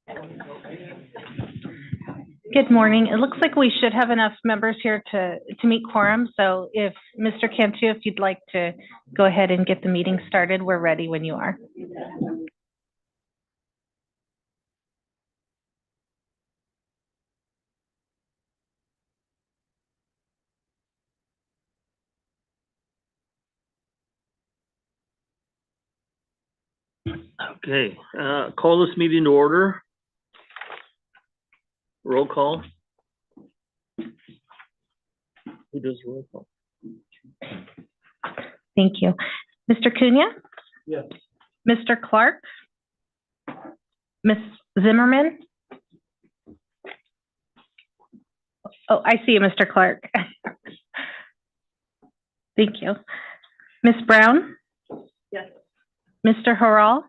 Good morning. It looks like we should have enough members here to meet quorum. So if Mr. Cantu, if you'd like to go ahead and get the meeting started, we're ready when you are. Okay, call this meeting to order. Roll call. Who does roll call? Thank you. Mr. Cunha? Yes. Mr. Clark? Ms. Zimmerman? Oh, I see you, Mr. Clark. Thank you. Ms. Brown? Yes. Mr. Harrell?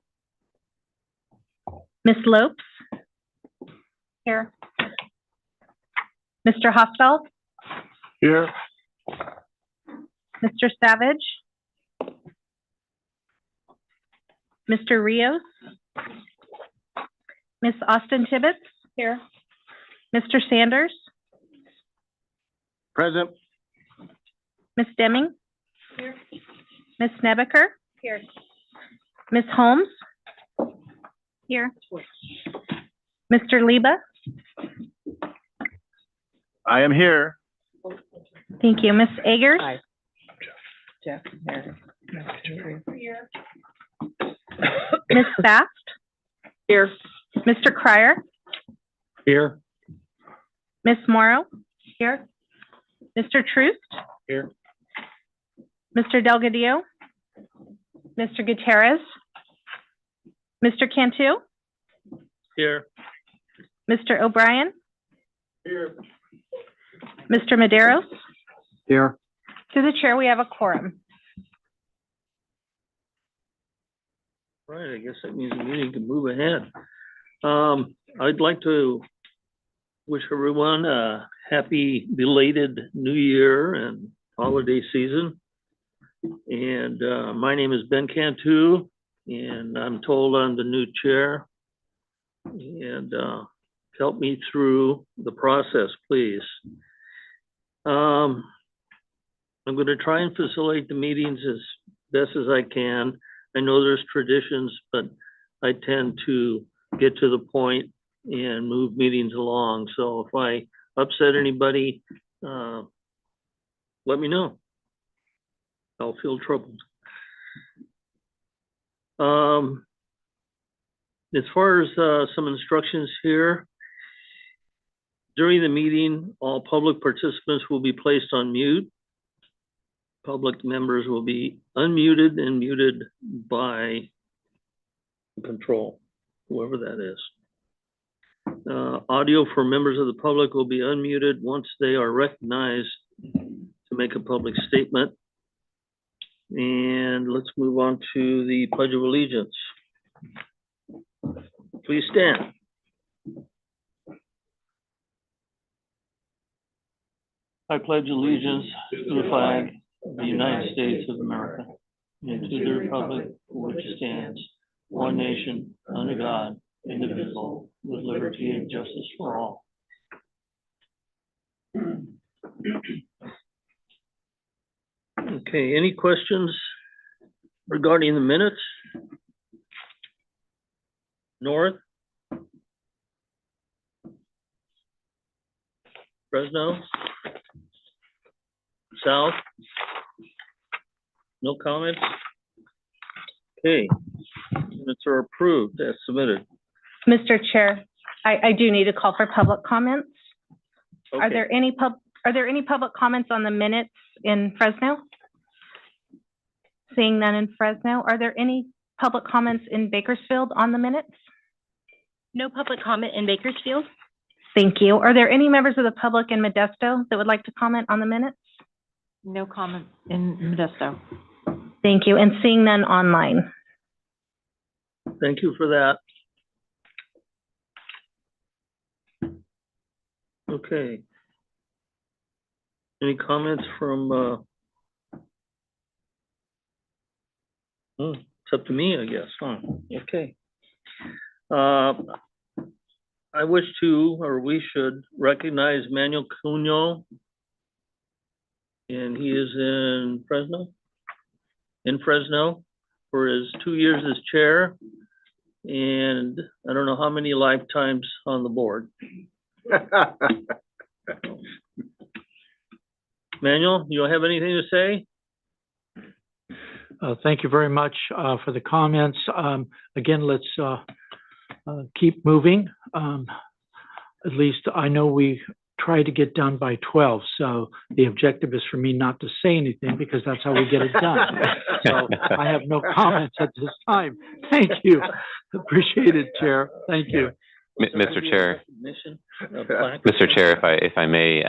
Ms. Lopes? Here. Mr. Hostel? Here. Mr. Savage? Mr. Rios? Ms. Austin Tibbetts? Here. Mr. Sanders? Present. Ms. Deming? Here. Ms. Nebeker? Here. Ms. Holmes? Here. Mr. Liba? I am here. Thank you. Ms. Agers? Hi. Jeff, here. Ms. Fast? Here. Mr. Cryer? Here. Ms. Morrow? Here. Mr. Troost? Here. Mr. Delgadillo? Mr. Gutierrez? Mr. Cantu? Here. Mr. O'Brien? Here. Mr. Maderos? Here. Through the chair, we have a quorum. Right, I guess that means the meeting can move ahead. I'd like to wish everyone a happy belated New Year and holiday season. And my name is Ben Cantu, and I'm told I'm the new chair. And help me through the process, please. I'm going to try and facilitate the meetings as best as I can. I know there's traditions, but I tend to get to the point and move meetings along. So if I upset anybody, let me know. I'll feel troubled. As far as some instructions here, during the meeting, all public participants will be placed on mute. Public members will be unmuted and muted by control, whoever that is. Audio for members of the public will be unmuted once they are recognized to make a public statement. And let's move on to the Pledge of Allegiance. Please stand. I pledge allegiance to the flag of the United States of America and to the republic for which it stands, one nation, under God, indivisible, with liberty and justice for all. Okay, any questions regarding the minutes? North? Fresno? South? No comments? Okay, minutes are approved as submitted. Mr. Chair, I do need to call for public comments. Okay. Are there any public comments on the minutes in Fresno? Seeing none in Fresno, are there any public comments in Bakersfield on the minutes? No public comment in Bakersfield. Thank you. Are there any members of the public in Modesto that would like to comment on the minutes? No comment in Modesto. Thank you. And seeing none online. Thank you for that. Okay. Any comments from, it's up to me, I guess, huh? Okay. I wish to, or we should recognize Manuel Cunha. And he is in Fresno for his 2 years as chair. And I don't know how many lifetimes on the board. Manuel, you don't have anything to say? Thank you very much for the comments. Again, let's keep moving. At least I know we try to get done by 12, so the objective is for me not to say anything because that's how we get it done. So I have no comments at this time. Thank you. Appreciate it, Chair. Thank you. Mr. Chair, if I may,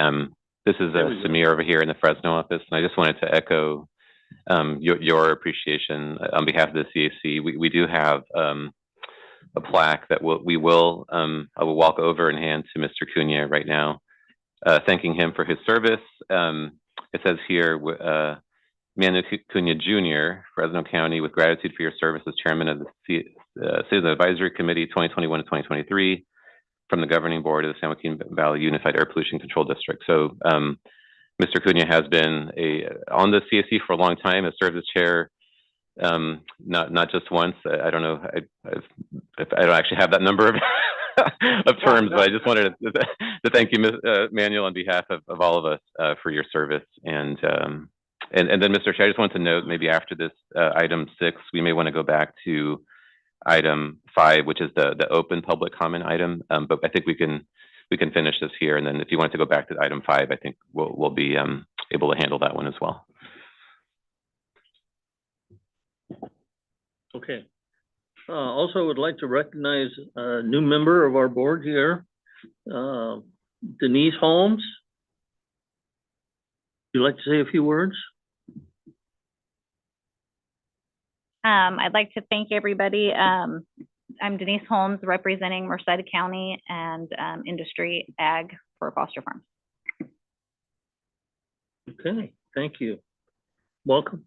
this is Samir over here in the Fresno office, and I just wanted to echo your appreciation on behalf of the CAC. We do have a plaque that I will walk over and hand to Mr. Cunha right now, thanking him for his service. It says here, Manu Cunha Jr., Fresno County, with gratitude for your service as chairman of the Citizen Advisory Committee 2021 to 2023 from the governing board of the San Joaquin Valley Unified Air Pollution Control District. So Mr. Cunha has been on the CAC for a long time, has served as chair, not just once. I don't know if I don't actually have that number of terms, but I just wanted to thank you, Manuel, on behalf of all of us for your service. And then, Mr. Chair, I just wanted to note, maybe after this item 6, we may want to go back to item 5, which is the open public comment item. But I think we can finish this here, and then if you want to go back to item 5, I think we'll be able to handle that one as well. Okay. Also would like to recognize a new member of our board here, Denise Holmes. Would you like to say a few words? I'd like to thank everybody. I'm Denise Holmes, representing Merced County and Industry Ag for Foster Farms. Okay, thank you. Welcome.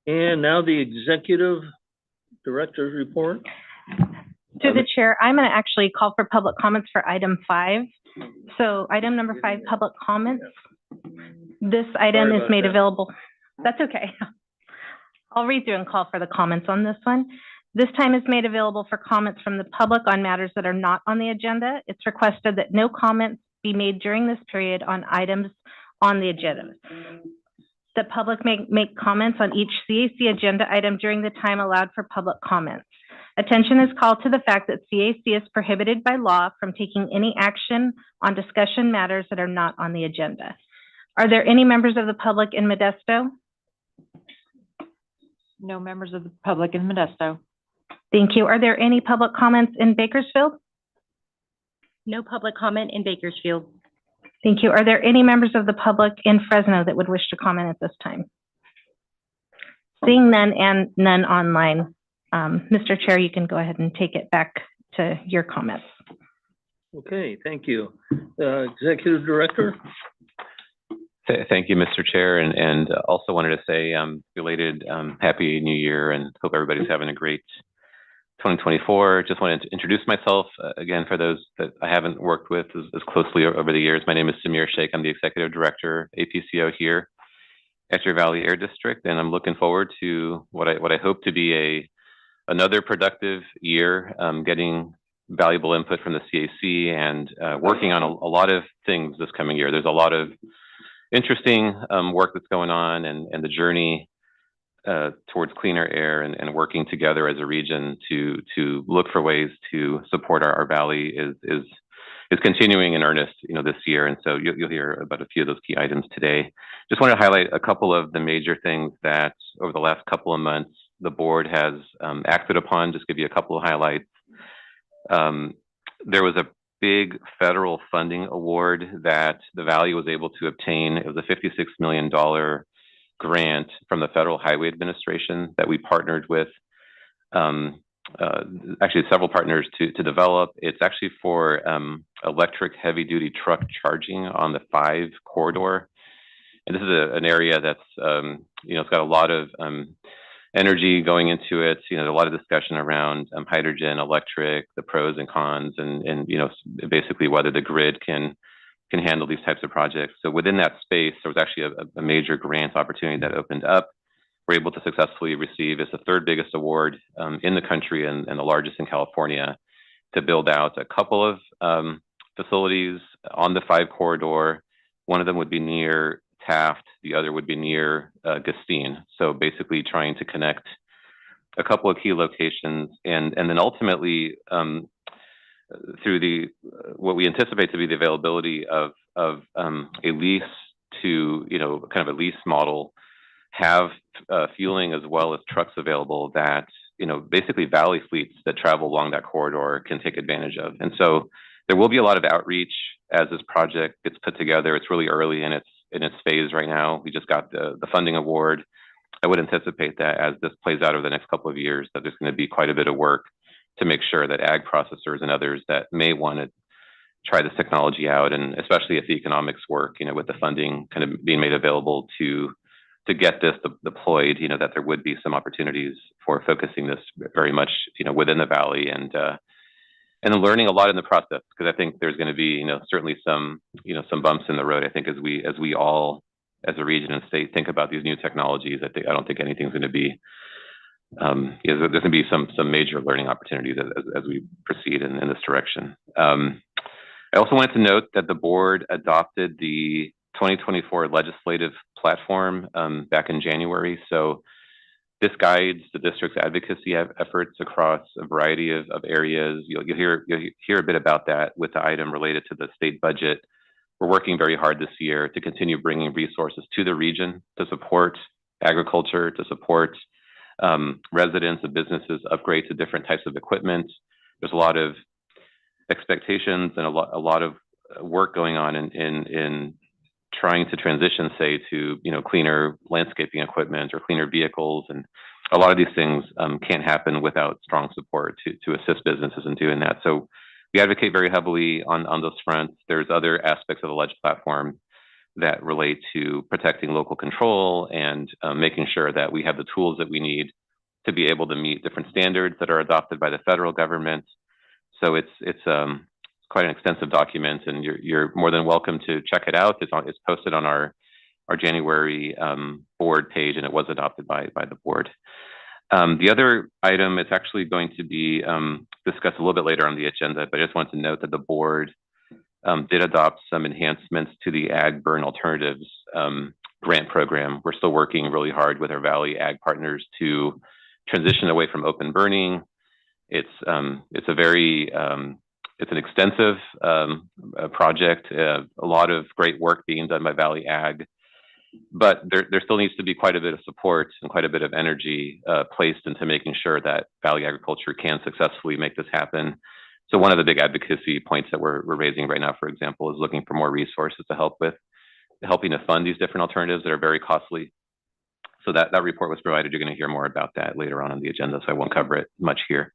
And now the executive director's report. To the chair, I'm going to actually call for public comments for item 5. So item number 5, public comments. This item is made available. That's okay. I'll read through and call for the comments on this one. This time is made available for comments from the public on matters that are not on the agenda. It's requested that no comments be made during this period on items on the agenda. The public may make comments on each CAC agenda item during the time allowed for public comments. Attention is called to the fact that CAC is prohibited by law from taking any action on discussion matters that are not on the agenda. Are there any members of the public in Modesto? No members of the public in Modesto. Thank you. Are there any public comments in Bakersfield? No public comment in Bakersfield. Thank you. Are there any members of the public in Fresno that would wish to comment at this time? Seeing none and none online, Mr. Chair, you can go ahead and take it back to your comments. Okay, thank you. Executive Director. Thank you, Mr. Chair, and also wanted to say belated Happy New Year, and hope everybody's having a great 2024. Just wanted to introduce myself again for those that I haven't worked with as closely over the years. My name is Samir Sheikh. I'm the Executive Director, APCO here at your Valley Air District, and I'm looking forward to what I hope to be another productive year, getting valuable input from the CAC and working on a lot of things this coming year. There's a lot of interesting work that's going on, and the journey towards cleaner air and working together as a region to look for ways to support our valley is continuing in earnest, this year. And so you'll hear about a few of those key items today. Just want to highlight a couple of the major things that over the last couple of months the board has acted upon. Just give you a couple of highlights. There was a big federal funding award that the Valley was able to obtain. It was a $56 million grant from the Federal Highway Administration that we partnered with actually several partners to develop. It's actually for electric heavy-duty truck charging on the 5 corridor. And this is an area that's, it's got a lot of energy going into it. You know, a lot of discussion around hydrogen, electric, the pros and cons, and you know, basically whether the grid can handle these types of projects. So within that space, there was actually a major grant opportunity that opened up. We're able to successfully receive, it's the third biggest award in the country and the largest in California, to build out a couple of facilities on the 5 corridor. One of them would be near Taft, the other would be near Gustine. So basically trying to connect a couple of key locations, and then ultimately through what we anticipate to be the availability of a lease to, you know, kind of a lease model, have fueling as well as trucks available that, you know, basically valley fleets that travel along that corridor can take advantage of. And so there will be a lot of outreach as this project gets put together. It's really early in its phase right now. We just got the funding award. I would anticipate that as this plays out over the next couple of years, that there's going to be quite a bit of work to make sure that ag processors and others that may want to try this technology out, and especially if the economics work, you know, with the funding kind of being made available to get this deployed, you know, that there would be some opportunities for focusing this very much, you know, within the valley, and then learning a lot in the process, because I think there's going to be, you know, certainly some bumps in the road. I think as we all, as a region and state, think about these new technologies, I don't think anything's going to be, there's going to be some major learning opportunities as we proceed in this direction. I also wanted to note that the board adopted the 2024 legislative platform back in January. So this guides the district's advocacy efforts across a variety of areas. You'll hear a bit about that with the item related to the state budget. We're working very hard this year to continue bringing resources to the region to support agriculture, to support residents and businesses upgrade to different types of equipment. There's a lot of expectations and a lot of work going on in trying to transition, say, to, you know, cleaner landscaping equipment or cleaner vehicles, and a lot of these things can't happen without strong support to assist businesses in doing that. So we advocate very heavily on those fronts. There's other aspects of the ledge platform that relate to protecting local control and making sure that we have the tools that we need to be able to meet different standards that are adopted by the federal government. So it's quite an extensive document, and you're more than welcome to check it out. It's posted on our January board page, and it was adopted by the board. The other item is actually going to be discussed a little bit later on the agenda, but I just want to note that the board did adopt some enhancements to the Ag Burn Alternatives grant program. We're still working really hard with our Valley Ag partners to transition away from open burning. It's an extensive project, a lot of great work being done by Valley Ag, but there still needs to be quite a bit of support and quite a bit of energy placed into making sure that Valley Agriculture can successfully make this happen. So one of the big advocacy points that we're raising right now, for example, is looking for more resources to helping to fund these different alternatives that are very costly. So that report was provided. You're going to hear more about that later on the agenda, so I won't cover it much here.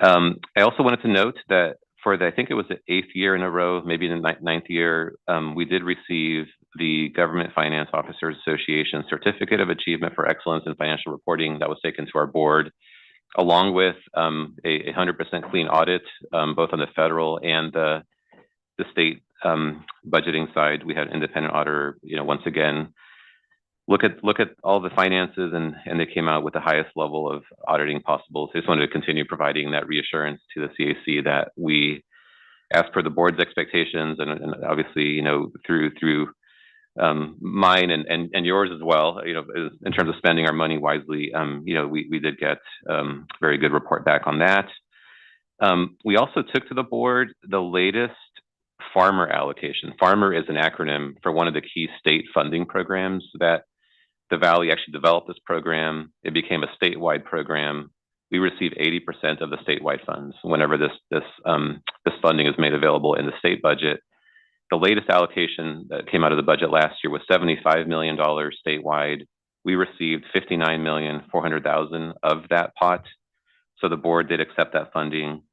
I also wanted to note that for I think it was the 8th year in a row, maybe the 9th year, we did receive the Government Finance Officers Association Certificate of Achievement for Excellence in Financial Reporting that was taken to our board, along with a 100% clean audit, both on the federal and the state budgeting side. We had an independent auditor, you know, once again, look at all the finances, and they came out with the highest level of auditing possible. So I just wanted to continue providing that reassurance to the CAC that we, as per the board's expectations, and obviously, you know, through mine and yours as well, you know, in terms of spending our money wisely, you know, we did get very good report back on that. We also took to the board the latest farmer allocation. Farmer is an acronym for one of the key state funding programs that the Valley actually developed this program. It became a statewide program. We receive 80% of the statewide funds whenever this funding is made available in the state budget. The latest allocation that came out of the budget last year was $75 million statewide. We received $59,400,000 of that pot. So the board did accept that funding.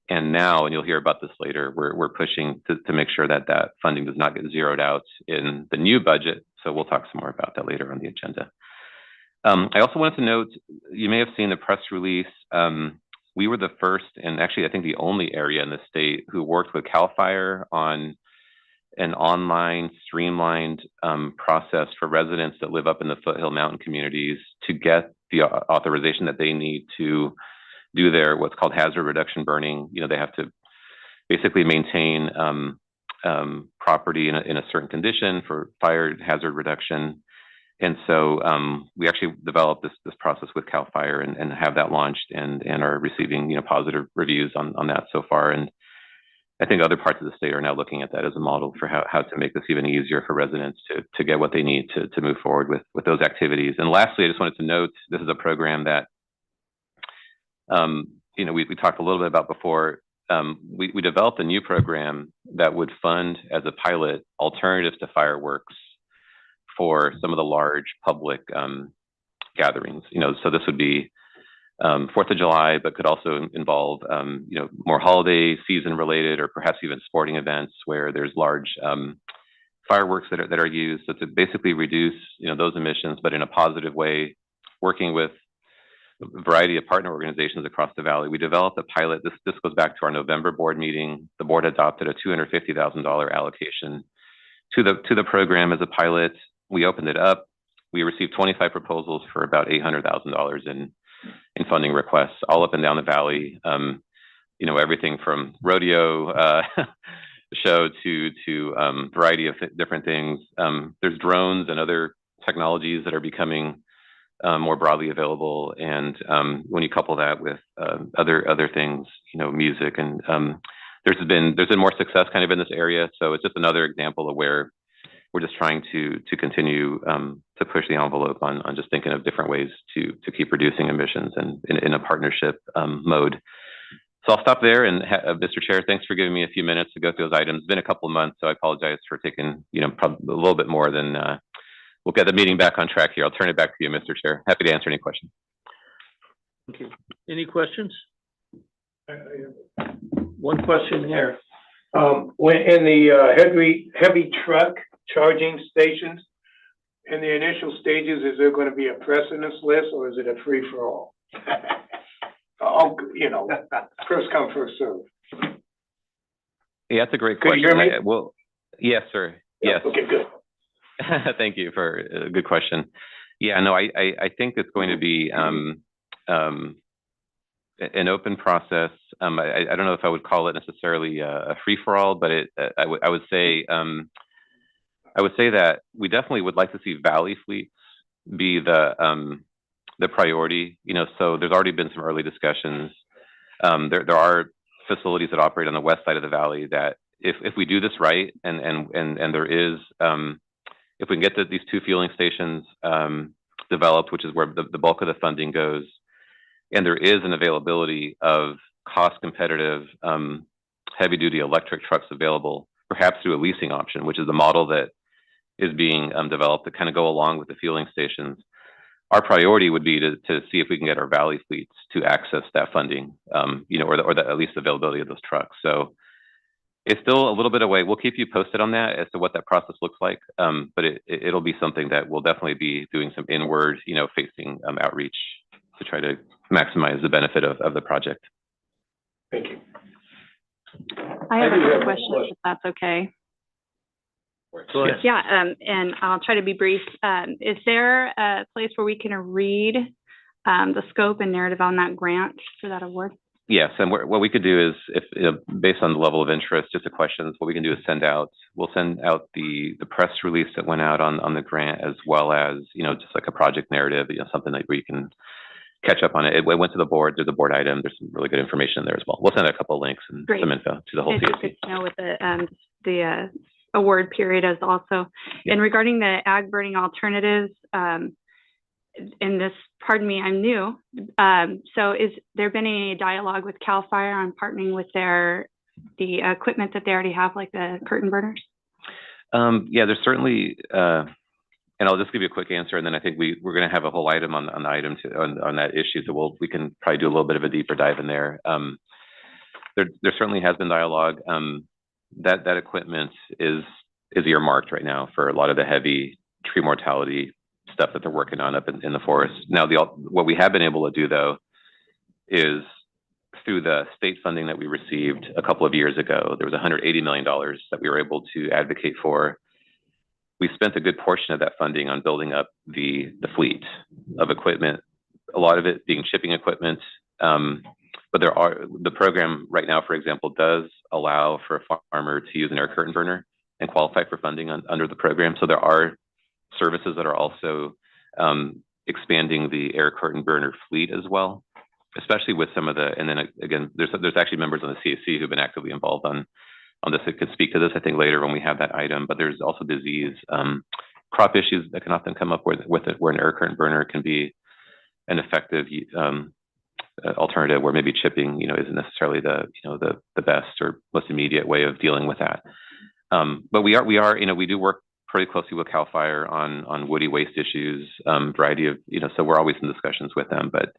And now, and you'll hear about this later, we're pushing to make sure that funding does not get zeroed out in the new budget. So we'll talk some more about that later on the agenda. I also wanted to note, you may have seen the press release. We were the first, and actually I think the only area in the state who worked with CAL FIRE on an online streamlined process for residents that live up in the foothill mountain communities to get the authorization that they need to do their what's called hazard reduction burning. You know, they have to basically maintain property in a certain condition for fire hazard reduction. And so we actually developed this process with CAL FIRE and have that launched and are receiving, you know, positive reviews on that so far. And I think other parts of the state are now looking at that as a model for how to make this even easier for residents to get what they need to move forward with those activities. And lastly, I just wanted to note, this is a program that, you know, we talked a little bit about before. We developed a new program that would fund as a pilot alternatives to fireworks for some of the large public gatherings. You know, so this would be 4th of July, but could also involve, you know, more holiday season related or perhaps even sporting events where there's large fireworks that are used. So to basically reduce, you know, those emissions, but in a positive way, working with a variety of partner organizations across the valley. We developed a pilot. This goes back to our November board meeting. The board adopted a $250,000 allocation to the program as a pilot. We opened it up. We received 25 proposals for about $800,000 in funding requests, all up and down the valley. You know, everything from rodeo show to variety of different things. There's drones and other technologies that are becoming more broadly available, and when you couple that with other things, you know, music, and there's been more success kind of in this area. So it's just another example of where we're just trying to continue to push the envelope on just thinking of different ways to keep reducing emissions and in a partnership mode. So I'll stop there. And Mr. Chair, thanks for giving me a few minutes to go through those items. It's been a couple of months, so I apologize for taking, you know, probably a little bit more than. We'll get the meeting back on track here. I'll turn it back to you, Mr. Chair. Happy to answer any questions. Thank you. Any questions? One question here. When in the heavy truck charging stations, in the initial stages, is there going to be a precedence list or is it a free for all? Oh, you know, first come, first serve. Yeah, that's a great Could question. you hear me? Well, yes, sir. Yes. Okay, good. Thank you for a good question. Yeah, no, I think it's going to be an open process. I don't know if I would call it necessarily a free for all, but I would say that we definitely would like to see valley fleets be the priority. You know, so there's already been some early discussions. There are facilities that operate on the west side of the valley that if we do this right, and there is if we can get these two fueling stations developed, which is where the bulk of the funding goes, and there is an availability of cost competitive heavy duty electric trucks available, perhaps through a leasing option, which is the model that is being developed to kind of go along with the fueling stations. Our priority would be to see if we can get our valley fleets to access that funding, you know, or at least availability of those trucks. So it's still a little bit away. We'll keep you posted on that as to what that process looks like. But it'll be something that we'll definitely be doing some inward, you know, facing outreach to try to maximize the benefit of the project. Thank you. I have a quick question, if that's okay. Go ahead. Yeah, and I'll try to be brief. Is there a place where we can read the scope and narrative on that grant for that award? Yes, and what we could do is, if you know, based on the level of interest, just the questions, what we can do is we'll send out the press release that went out on the grant, as well as, you know, just like a project narrative, you know, something that we can catch up on it. It went to the board. There's a board item. There's some really good information there as well. We'll send out a couple of links and Great. some info to the whole It's CAC. good to know what the award period is also. Yeah. And regarding the ag burning alternatives, in this, pardon me, I'm new. So is there been any dialogue with CAL FIRE on partnering with the equipment that they already have, like the curtain burners? Yeah, there's certainly, and I'll just give you a quick answer, and then I think we're going to have a whole item on the item on that issue. So we can probably do a little bit of a deeper dive in there. There certainly has been dialogue. That equipment is earmarked right now for a lot of the heavy tree mortality stuff that they're working on up in the forest. Now, what we have been able to do though is through the state funding that we received a couple of years ago, there was $180 million that we were able to advocate for. We spent a good portion of that funding on building up the fleet of equipment, a lot of it being shipping equipment. But the program right now, for example, does allow for a farmer to use an air curtain burner and qualify for funding under the program. So there are services that are also expanding the air curtain burner fleet as well, especially with some of and then again, there's actually members on the CAC who've been actively involved on this. It could speak to this, I think, later when we have that item, but there's also disease, crop issues that can often come up with it, where an air curtain burner can be an effective alternative, where maybe chipping, isn't necessarily the best or most immediate way of dealing with that. But we do work pretty closely with CAL FIRE on woody waste issues, variety of, so we're always in discussions with them, but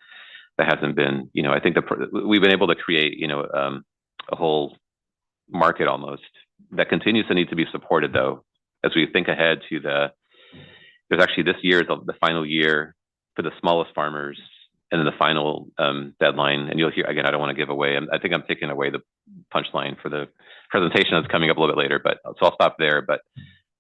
that hasn't been, I think we've been able to create, a whole market almost that continues to need to be supported though, as we think ahead to there's actually this year is the final year for the smallest farmers, and then the final deadline. And you'll hear, again, I don't want to give away, I think I'm taking away the punchline for the presentation that's coming up a little bit later, so I'll stop there. But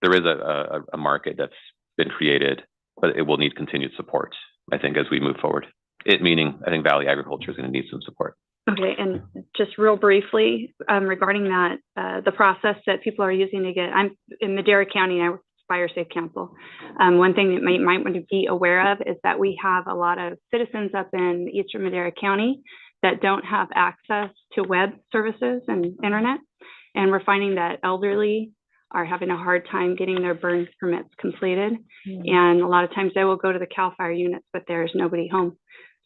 there is a market that's been created, but it will need continued support, I think, as we move forward. Meaning, I think Valley Agriculture is going to need some support. Okay, and just real briefly, regarding that, the process that people are using to get, I'm in Madera County, I work with Fire Safe Council. One thing that you might want to be aware of is that we have a lot of citizens up in eastern Madera County that don't have access to web services and internet. And we're finding that elderly are having a hard time getting their burn permits completed. And a lot of times they will go to the CAL FIRE units, but there's nobody home.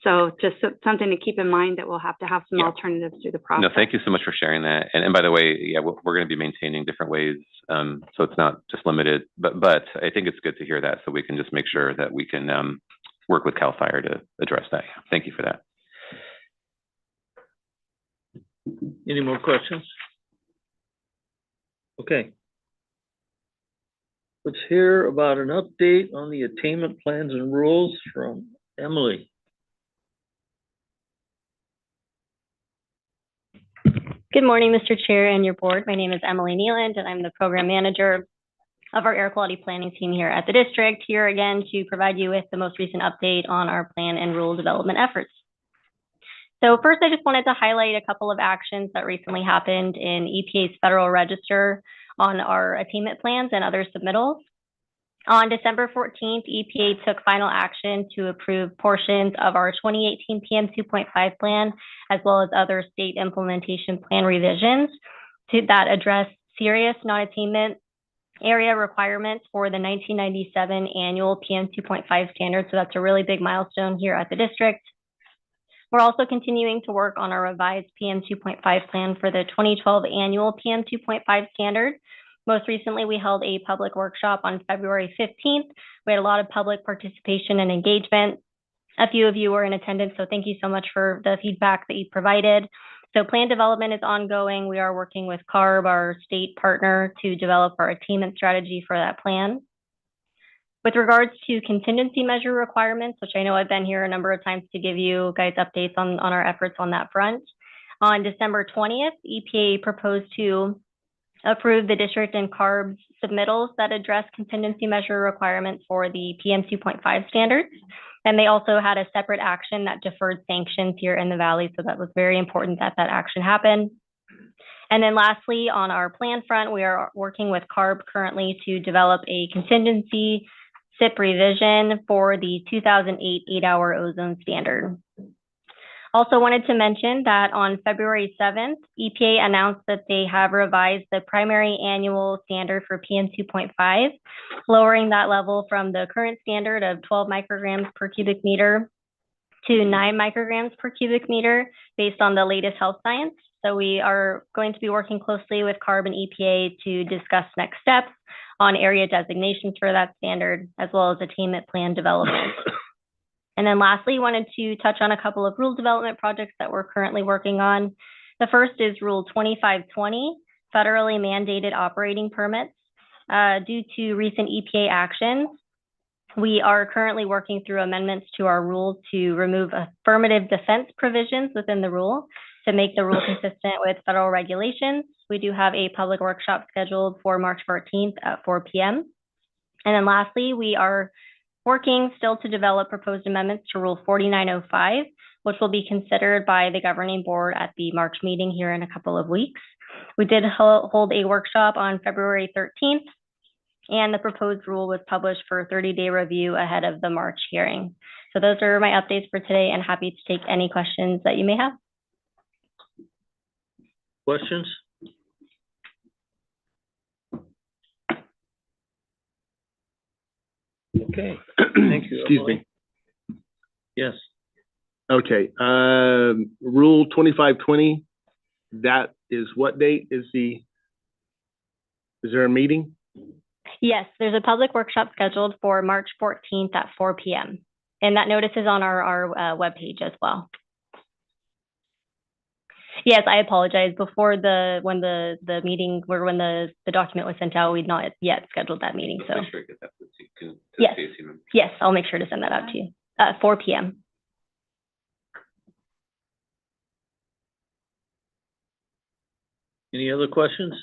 So just something to keep in mind, that we'll have to have some alternatives through the process. No, thank you so much for sharing that. And by the way, we're going to be maintaining different ways. So it's not just limited, but I think it's good to hear that, so we can just make sure that we can work with CAL FIRE to address that. Thank you for that. Any more questions? Okay. Let's hear about an update on the attainment plans and rules from Emily. Good morning, Mr. Chair and your board. My name is Emily Nealand, and I'm the program manager of our air quality planning team here at the district, here again to provide you with the most recent update on our plan and rule development efforts. So first, I just wanted to highlight a couple of actions that recently happened in EPA's Federal Register on our attainment plans and other submittals. On December 14th, EPA took final action to approve portions of our 2018 PM 2.5 plan, as well as other state implementation plan revisions that address serious non-attainment area requirements for the 1997 annual PM 2.5 standard. So that's a really big milestone here at the district. We're also continuing to work on our revised PM 2.5 plan for the 2012 annual PM 2.5 standard. Most recently, we held a public workshop on February 15th. We had a lot of public participation and engagement. A few of you were in attendance, so thank you so much for the feedback that you provided. So plan development is ongoing. We are working with CARB, our state partner, to develop our attainment strategy for that plan. With regards to contingency measure requirements, which I know I've been here a number of times to give you guys updates on our efforts on that front. On December 20th, EPA proposed to approve the district and CARB submittals that address contingency measure requirements for the PM 2.5 standards. And they also had a separate action that deferred sanctions here in the Valley. So that was very important that that action happened. And then lastly, on our plan front, we are working with CARB currently to develop a contingency SIP revision for the 2008 8-hour ozone standard. Also wanted to mention that on February 7th, EPA announced that they have revised the primary annual standard for PM 2.5, lowering that level from the current standard of 12 micrograms per cubic meter to 9 micrograms per cubic meter based on the latest health science. So we are going to be working closely with CARB and EPA to discuss next steps on area designations for that standard, as well as attainment plan development. And then lastly, wanted to touch on a couple of rule development projects that we're currently working on. The first is Rule 2520, federally mandated operating permits. Due to recent EPA actions, We are currently working through amendments to our rule to remove affirmative defense provisions within the rule to make the rule consistent with federal regulations. We do have a public workshop scheduled for March 14th at 4 p.m. And then lastly, we are working still to develop proposed amendments to Rule 4905, which will be considered by the governing board at the March meeting here in a couple of weeks. We did hold a workshop on February 13th, and the proposed rule was published for a 30-day review ahead of the March hearing. So those are my updates for today, and happy to take any questions that you may have. Questions? Okay, thank you. Excuse me. Yes. Okay, Rule 2520, that is what date is there a meeting? Yes, there's a public workshop scheduled for March 14th at 4 p.m. And that notice is on our webpage as well. Yes, I apologize. Before when the meeting or when the document was sent out, we'd not yet scheduled that meeting. So Make sure to get that to yes, CAC members. yes, I'll make sure to send that out to you. 4 p.m. Any other questions?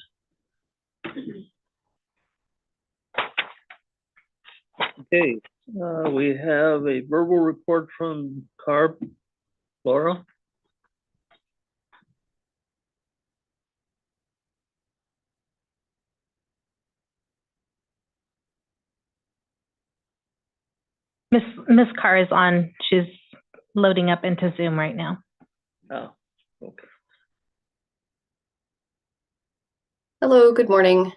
Okay, we have a verbal report from CARB. Laura? Miss Carr is on. She's loading up into Zoom right now. Oh, okay. Hello, good morning.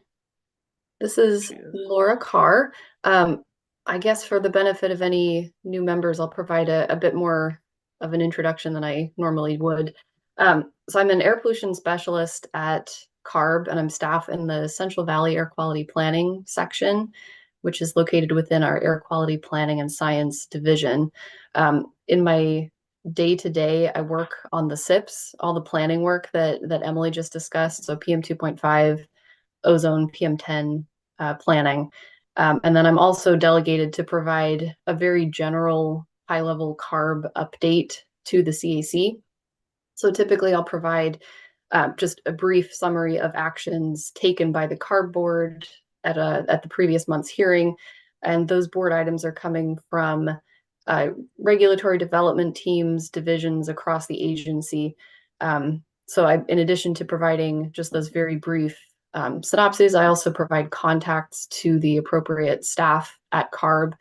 This is She is. Laura Carr. I guess for the benefit of any new members, I'll provide a bit more of an introduction than I normally would. So I'm an air pollution specialist at CARB, and I'm staff in the Central Valley Air Quality Planning section, which is located within our Air Quality Planning and Science division. In my day-to-day, I work on the SIPs, all the planning work that Emily just discussed, so PM 2.5, ozone, PM10 planning. And then I'm also delegated to provide a very general high-level CARB update to the CAC. So typically I'll provide just a brief summary of actions taken by the CARB board at the previous month's hearing. And those board items are coming from regulatory development teams, divisions across the agency. So in addition to providing just those very brief synopses, I also provide contacts to the appropriate staff at CARB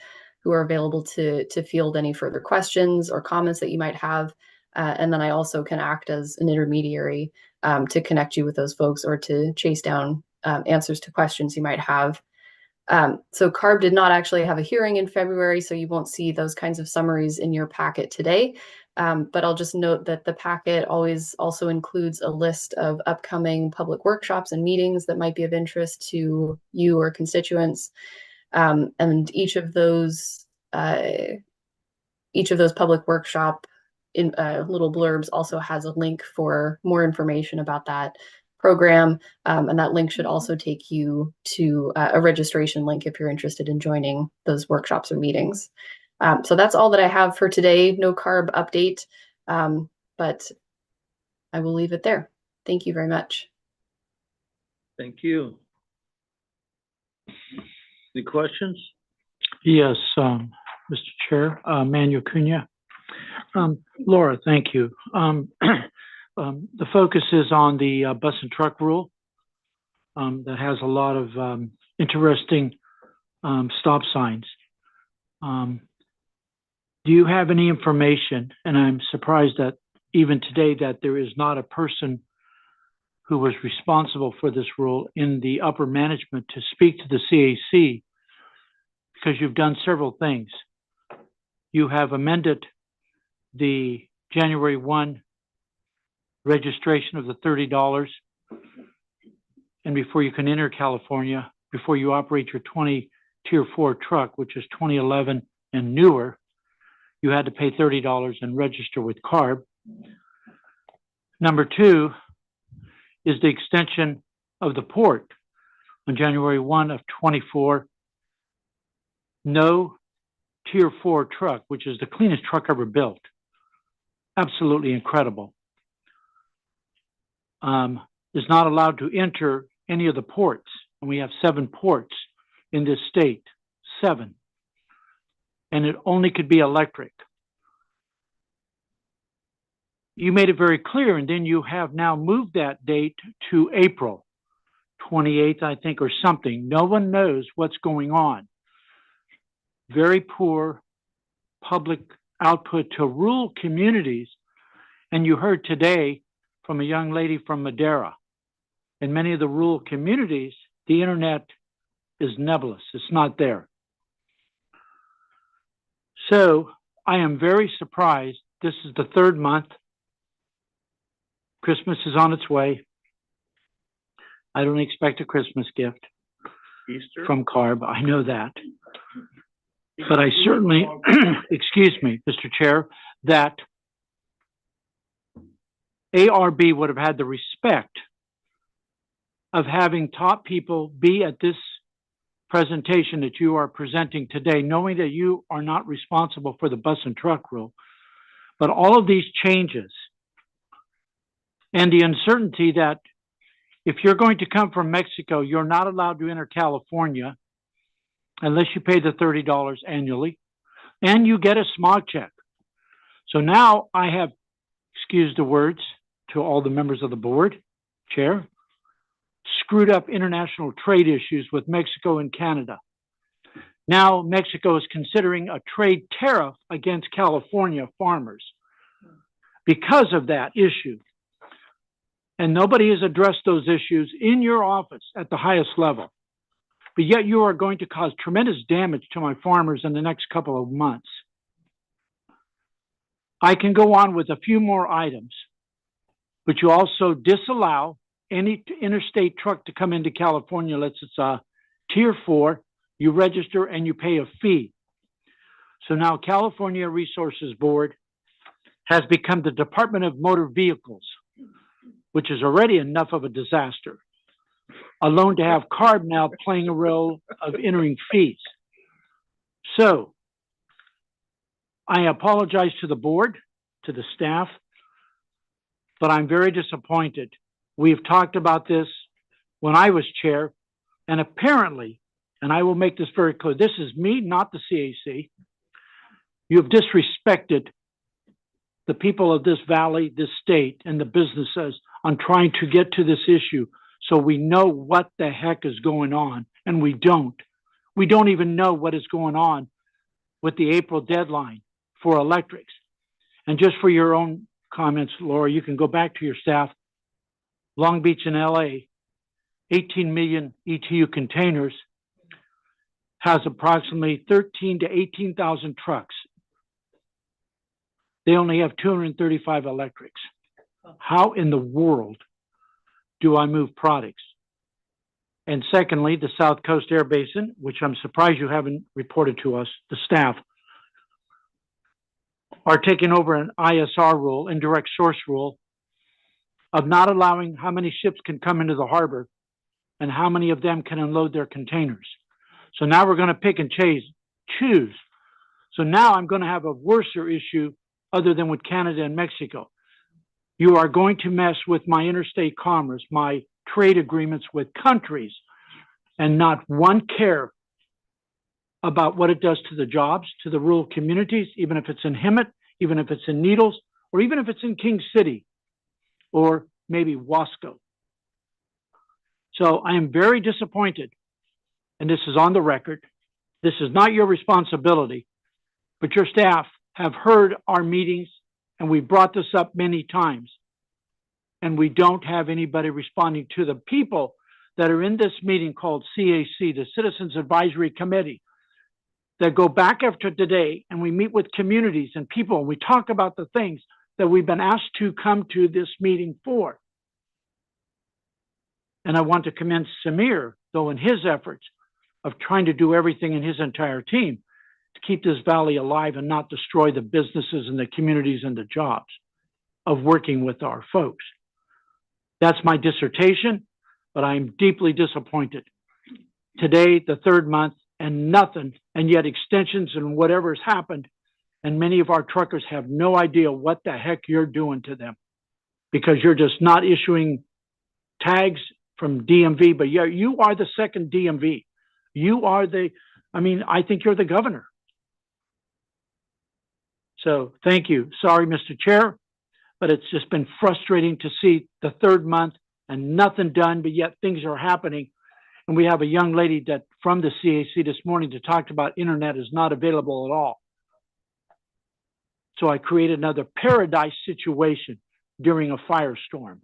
who are available to field any further questions or comments that you might have. And then I also can act as an intermediary to connect you with those folks or to chase down answers to questions you might have. So CARB did not actually have a hearing in February, so you won't see those kinds of summaries in your packet today. But I'll just note that the packet always also includes a list of upcoming public workshops and meetings that might be of interest to you or constituents. And each of those public workshop in little blurbs also has a link for more information about that program. And that link should also take you to a registration link if you're interested in joining those workshops or meetings. So that's all that I have for today. No CARB update, but I will leave it there. Thank you very much. Thank you. Any questions? Yes, Mr. Chair, Manuel Cunha. Laura, thank you. The focus is on the bus and truck rule that has a lot of interesting stop signs. Do you have any information, and I'm surprised that even today that there is not a person who was responsible for this rule in the upper management to speak to the CAC, because you've done several things. You have amended the January 1 registration of the $30, and before you can enter California, before you operate your 20 Tier 4 truck, which is 2011 and newer, you had to pay $30 and register with CARB. Number two is the extension of the port on January 1 of 24. No Tier 4 truck, which is the cleanest truck ever built. Absolutely incredible. Is not allowed to enter any of the ports. And we have 7 ports in this state, 7. And it only could be electric. You made it very clear, and then you have now moved that date to April 28th, I think, or something. No one knows what's going on. Very poor public output to rural communities. And you heard today from a young lady from Madera. In many of the rural communities, the internet is nebulous. It's not there. So I am very surprised. This is the 3rd month. Christmas is on its way. I don't expect a Christmas gift Easter? from CARB. I know that. But I certainly, excuse me, Mr. Chair, that ARB would have had the respect of having top people be at this presentation that you are presenting today, knowing that you are not responsible for the bus and truck rule, but all of these changes and the uncertainty that if you're going to come from Mexico, you're not allowed to enter California unless you pay the $30 annually, and you get a smog check. So now I have, excuse the words to all the members of the board, Chair, screwed up international trade issues with Mexico and Canada. Now Mexico is considering a trade tariff against California farmers because of that issue. And nobody has addressed those issues in your office at the highest level. But yet you are going to cause tremendous damage to my farmers in the next couple of months. I can go on with a few more items, but you also disallow any interstate truck to come into California unless it's a Tier 4, you register and you pay a fee. So now California Resources Board has become the Department of Motor Vehicles, which is already enough of a disaster, alone to have CARB now playing a role of entering fees. So I apologize to the board, to the staff, but I'm very disappointed. We've talked about this when I was chair, and apparently, and I will make this very clear, this is me, not the CAC. You have disrespected the people of this valley, this state, and the businesses on trying to get to this issue so we know what the heck is going on, and we don't. We don't even know what is going on with the April deadline for electrics. And just for your own comments, Laura, you can go back to your staff. Long Beach and LA, 18 million ETU containers, has approximately 13 to 18,000 trucks. They only have 235 electrics. How in the world do I move products? And secondly, the South Coast Air Basin, which I'm surprised you haven't reported to us, the staff, are taking over an ISR rule, indirect source rule, of not allowing how many ships can come into the harbor and how many of them can unload their containers. So now we're going to pick and choose. So now I'm going to have a worser issue other than with Canada and Mexico. You are going to mess with my interstate commerce, my trade agreements with countries, and not one care about what it does to the jobs, to the rural communities, even if it's in Hemet, even if it's in Needles, or even if it's in King City, or maybe Wasco. So I am very disappointed, and this is on the record. This is not your responsibility, but your staff have heard our meetings, and we brought this up many times, and we don't have anybody responding to the people that are in this meeting called CAC, the Citizens Advisory Committee, that go back after today, and we meet with communities and people, and we talk about the things that we've been asked to come to this meeting for. And I want to commend Samir, though, in his efforts of trying to do everything in his entire team to keep this valley alive and not destroy the businesses and the communities and the jobs of working with our folks. That's my dissertation, but I'm deeply disappointed. Today, the 3rd month, and nothing, and yet extensions and whatever's happened. And many of our truckers have no idea what the heck you're doing to them because you're just not issuing tags from DMV, but yeah, you are the second DMV. You are I think you're the governor. So thank you. Sorry, Mr. Chair, but it's just been frustrating to see the third month and nothing done, but yet things are happening. And we have a young lady that from the CAC this morning that talked about internet is not available at all. So I created another paradise situation during a firestorm.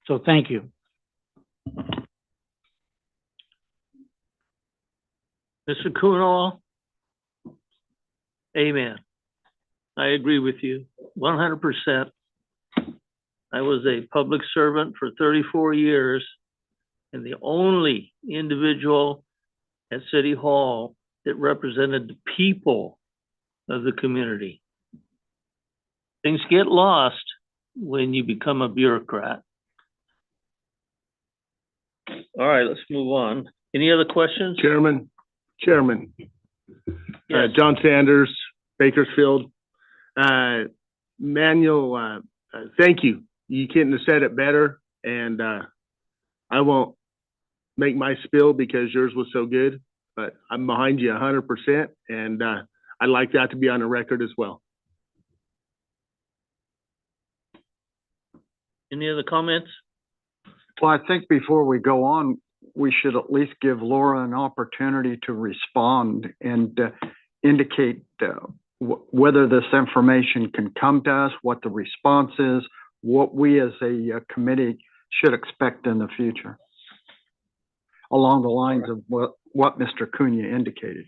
So thank you. Mr. Kunal? Amen. I agree with you 100%. I was a public servant for 34 years, and the only individual at City Hall that represented the people of the community. Things get lost when you become a bureaucrat. All right, let's move on. Any other questions? Chairman. Yes. John Sanders, Bakersfield. Manuel, thank you. You couldn't have said it better, and I won't make my spiel because yours was so good, but I'm behind you 100%, and I'd like that to be on the record as well. Any other comments? Well, I think before we go on, we should at least give Laura an opportunity to respond and indicate whether this information can come to us, what the response is, what we as a committee should expect in the future, along the lines of what Mr. Cunha indicated.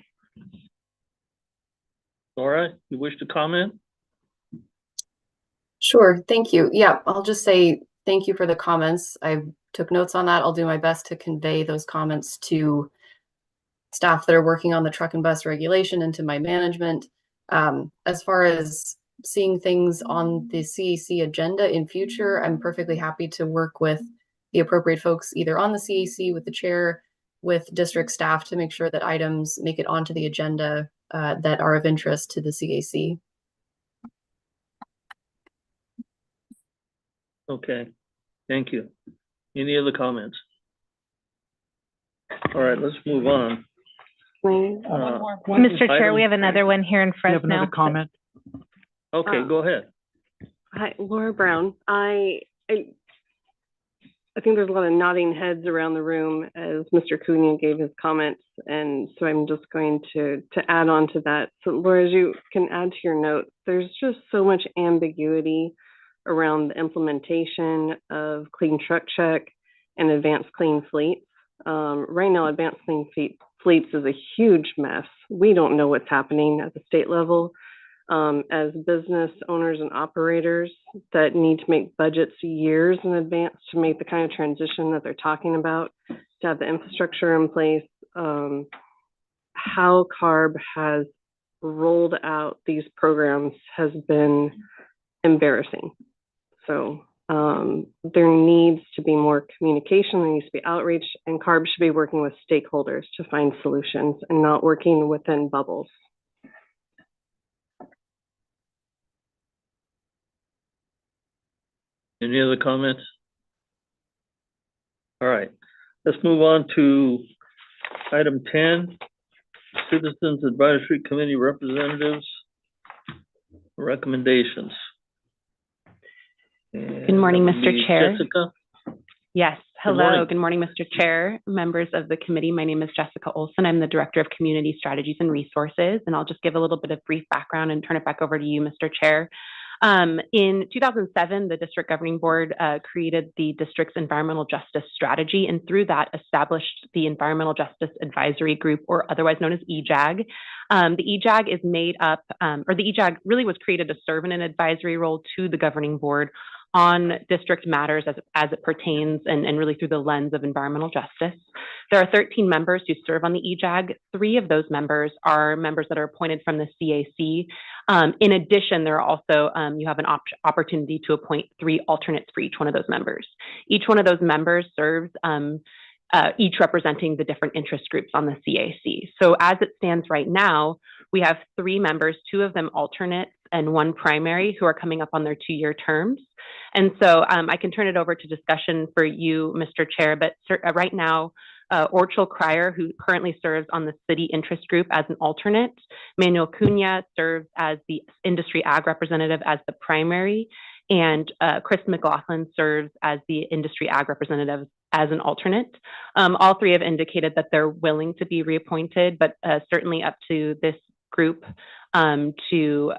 Laura, you wish to comment? Sure, thank you. Yeah, I'll just say thank you for the comments. I took notes on that. I'll do my best to convey those comments to staff that are working on the truck and bus regulation and to my management. As far as seeing things on the CAC agenda in future, I'm perfectly happy to work with the appropriate folks either on the CAC, with the chair, with district staff to make sure that items make it onto the agenda that are of interest to the CAC. Okay, thank you. Any other comments? All right, let's move on. Mr. Chair, we have another one here in You Fresno. have another comment? Okay, go ahead. Hi, Laura Brown. I think there's a lot of nodding heads around the room as Mr. Cunha gave his comments, and so I'm just going to add on to that. So Laura, as you can add to your notes, there's just so much ambiguity around the implementation of Clean Truck Check and Advanced Clean Fleets. Right now, Advanced Clean Fleets is a huge mess. We don't know what's happening at the state level. As business owners and operators that need to make budgets years in advance to make the kind of transition that they're talking about, to have the infrastructure in place, how CARB has rolled out these programs has been embarrassing. So there needs to be more communication, there needs to be outreach, and CARB should be working with stakeholders to find solutions and not working within bubbles. Any other comments? All right, let's move on to item 10, Citizens Advisory Committee Representatives Recommendations. Good morning, Mr. Chair. Jessica? Yes, Good morning. hello. Good morning, Mr. Chair, members of the committee. My name is Jessica Olson. I'm the Director of Community Strategies and Resources, and I'll just give a little bit of brief background and turn it back over to you, Mr. Chair. In 2007, the District Governing Board created the district's environmental justice strategy, and through that established the Environmental Justice Advisory Group, or otherwise known as EJAG. The EJAG is made up, or the EJAG really was created to serve in an advisory role to the governing board on district matters as it pertains and really through the lens of environmental justice. There are 13 members who serve on the EJAG. 3 of those members are members that are appointed from the CAC. In addition, there are also, you have an opportunity to appoint 3 alternates for each one of those members. Each one of those members serves each representing the different interest groups on the CAC. So as it stands right now, we have 3 members, 2 of them alternates and 1 primary, who are coming up on their 2-year terms. And so I can turn it over to discussion for you, Mr. Chair, but right now, Orchel Cryer, who currently serves on the city interest group as an alternate, Manuel Cunha serves as the industry ag representative as the primary, and Chris McLaughlin serves as the industry ag representative as an alternate. All 3 have indicated that they're willing to be reappointed, but certainly up to this group to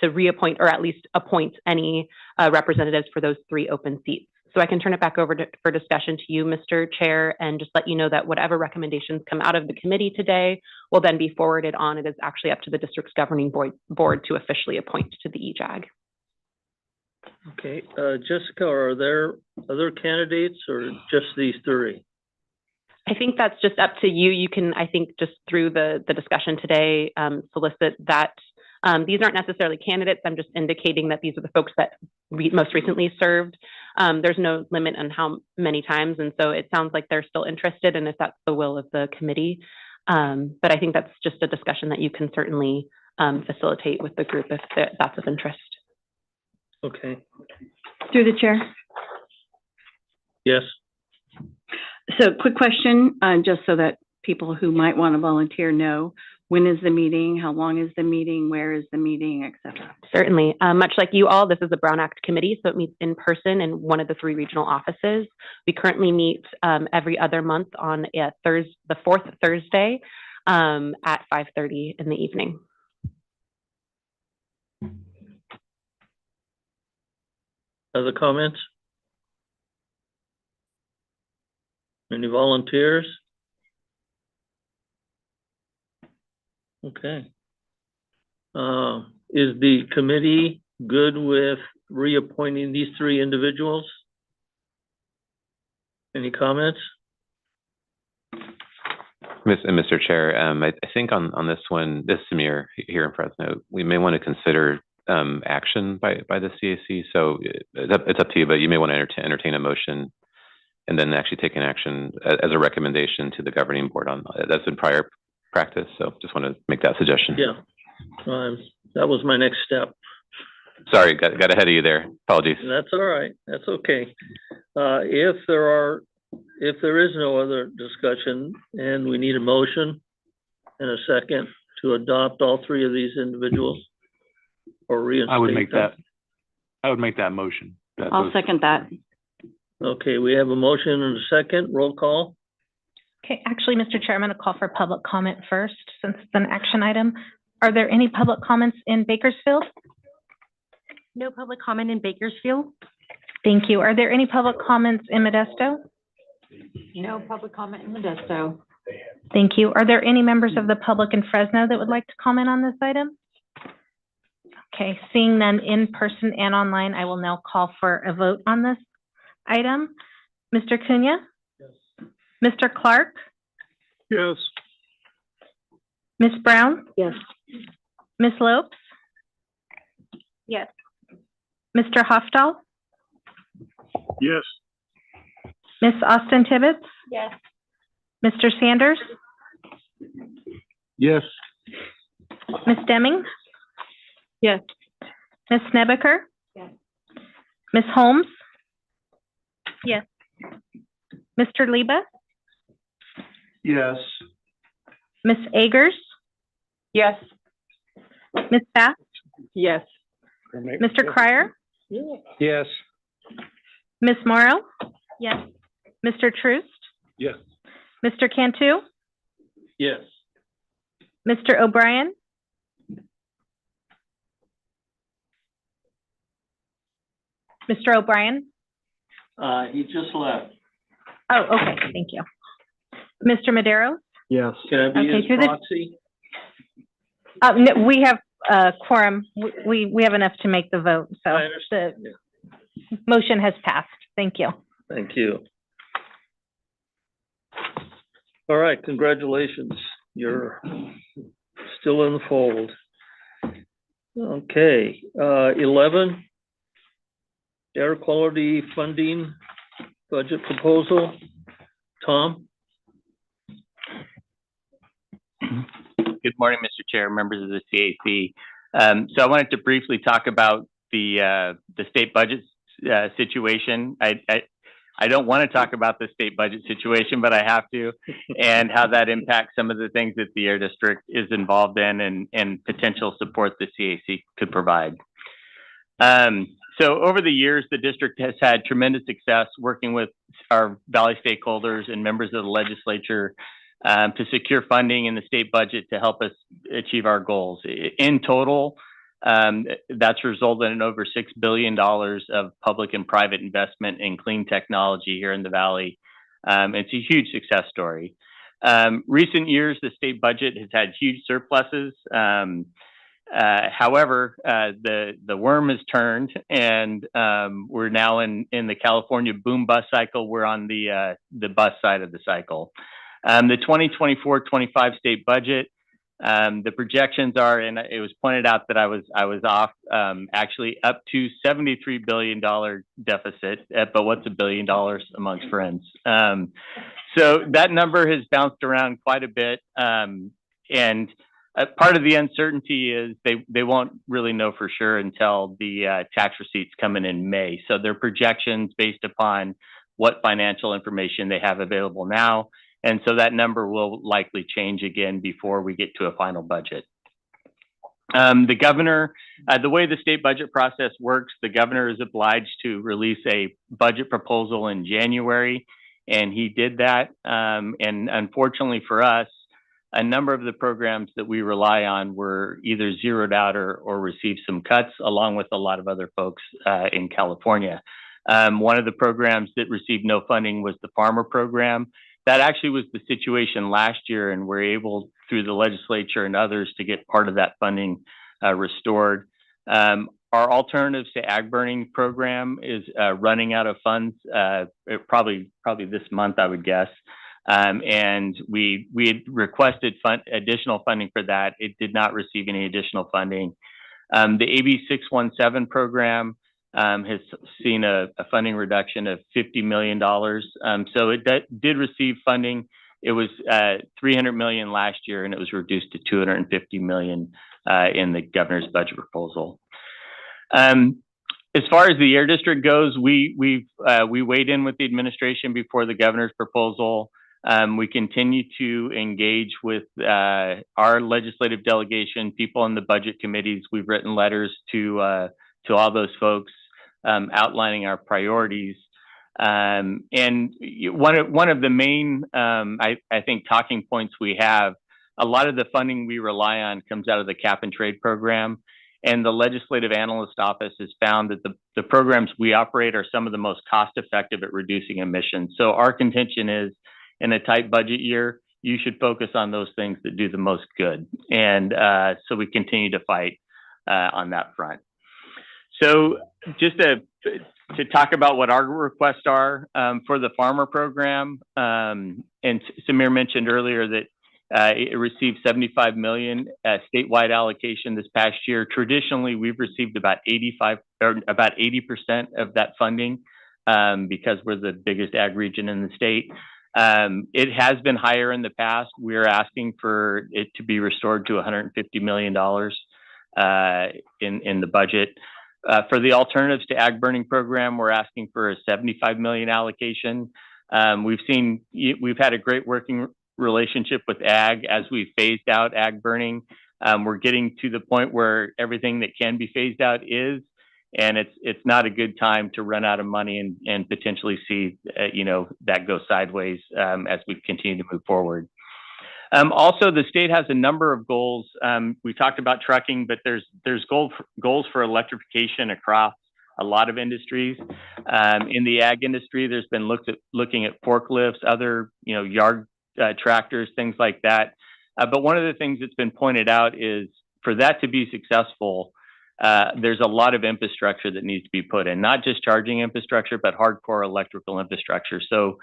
reappoint or at least appoint any representatives for those 3 open seats. So I can turn it back over for discussion to you, Mr. Chair, and just let you know that whatever recommendations come out of the committee today will then be forwarded on. It is actually up to the district's governing board to officially appoint to the EJAG. Okay, Jessica, are there other candidates or just these 3? I think that's just up to you. You can, I think, just through the discussion today, solicit that. These aren't necessarily candidates. I'm just indicating that these are the folks that most recently served. There's no limit on how many times, and so it sounds like they're still interested, and if that's the will of the committee. But I think that's just a discussion that you can certainly facilitate with the group if that's of interest. Okay. Through the chair. Yes. So quick question, just so that people who might want to volunteer know, when is the meeting? How long is the meeting? Where is the meeting, et cetera? Certainly. Much like you all, this is a Brown Act committee, so it meets in person in one of the 3 regional offices. We currently meet every other month on the 4th Thursday at 5:30 in the evening. Other comments? Any volunteers? Okay. Is the committee good with reappointing these 3 individuals? Any comments? Mr. Chair, I think on this one, this is Samir here in Fresno, we may want to consider action by the CAC. So it's up to you, but you may want to entertain a motion and then actually take an action as a recommendation to the governing board on that's in prior practice. So just want to make that suggestion. Yeah, that was my next step. Sorry, got ahead of you there. Apologies. That's all right. That's okay. If there is no other discussion and we need a motion and a second to adopt all 3 of these individuals or reinstate them. I would make that motion. I'll second that. Okay, we have a motion and a second. Roll call. Okay, actually, Mr. Chair, I'm going to call for public comment first, since it's an action item. Are there any public comments in Bakersfield? No public comment in Bakersfield. Thank you. Are there any public comments in Modesto? No public comment in Modesto. Thank you. Are there any members of the public in Fresno that would like to comment on this item? Okay, seeing none in person and online, I will now call for a vote on this item. Mr. Cunha? Yes. Mr. Clark? Yes. Ms. Brown? Yes. Ms. Lopes? Yes. Mr. Hofstall? Yes. Ms. Austin Tibbetts? Yes. Mr. Sanders? Yes. Ms. Deming? Yes. Ms. Snebaker? Yes. Ms. Holmes? Yes. Mr. Liba? Yes. Ms. Agers? Yes. Ms. Bass? Yes. Mr. Cryer? Yes. Ms. Morrow? Yes. Mr. Troost? Yes. Mr. Cantu? Yes. Mr. O'Brien? Mr. O'Brien? He just left. Oh, okay, thank you. Mr. Madero? Yes. Can I be Okay, his through the- proxy? No, we have quorum. We have enough to make the vote, so I the understand. Yeah. motion has passed. Thank you. Thank you. All right, congratulations. You're still in the fold. Okay, 11, air quality funding budget proposal. Tom? Good morning, Mr. Chair, members of the CAC. So I wanted to briefly talk about the state budget situation. I don't want to talk about the state budget situation, but I have to, and how that impacts some of the things that the Air District is involved in and potential support the CAC could provide. So over the years, the district has had tremendous success working with our Valley stakeholders and members of the legislature to secure funding in the state budget to help us achieve our goals. In total, that's resulted in over $6 billion of public and private investment in clean technology here in the Valley. It's a huge success story. Recent years, the state budget has had huge surpluses. However, the worm has turned, and we're now in the California boom bust cycle. We're on the bust side of the cycle. The 2024-25 state budget, the projections are, and it was pointed out that I was off, actually up to $73 billion deficit. But what's $1 billion amongst friends? So that number has bounced around quite a bit, and part of the uncertainty is they won't really know for sure until the tax receipts come in May. So their projections based upon what financial information they have available now. And so that number will likely change again before we get to a final budget. The governor, the way the state budget process works, the governor is obliged to release a budget proposal in January, and he did that. And unfortunately for us, a number of the programs that we rely on were either zeroed out or received some cuts, along with a lot of other folks in California. One of the programs that received no funding was the farmer program. That actually was the situation last year, and we're able, through the legislature and others, to get part of that funding restored. Our Alternatives to Ag Burning program is running out of funds, probably this month, I would guess. And we had requested additional funding for that. It did not receive any additional funding. The AB 617 program has seen a funding reduction of $50 million. So it did receive funding. It was $300 million last year, and it was reduced to $250 million in the governor's budget proposal. As far as the Air District goes, we weighed in with the administration before the governor's proposal. We continue to engage with our legislative delegation, people in the budget committees. We've written letters to all those folks outlining our priorities. And one of the main, I think, talking points we have, a lot of the funding we rely on comes out of the cap and trade program. And the Legislative Analyst Office has found that the programs we operate are some of the most cost-effective at reducing emissions. So our contention is, in a tight budget year, you should focus on those things that do the most good. And so we continue to fight on that front. So just to talk about what our requests are for the farmer program, and Samir mentioned earlier that it received $75 million statewide allocation this past year. Traditionally, we've received about 80% of that funding because we're the biggest ag region in the state. It has been higher in the past. We're asking for it to be restored to $150 million in the budget. For the Alternatives to Ag Burning program, we're asking for a $75 million allocation. We've had a great working relationship with ag as we phased out ag burning. We're getting to the point where everything that can be phased out is, and it's not a good time to run out of money and potentially see that go sideways as we continue to move forward. Also, the state has a number of goals. We talked about trucking, but there's goals for electrification across a lot of industries. In the ag industry, there's been looking at forklifts, other yard tractors, things like that. But one of the things that's been pointed out is for that to be successful, there's a lot of infrastructure that needs to be put in, not just charging infrastructure, but hardcore electrical infrastructure. So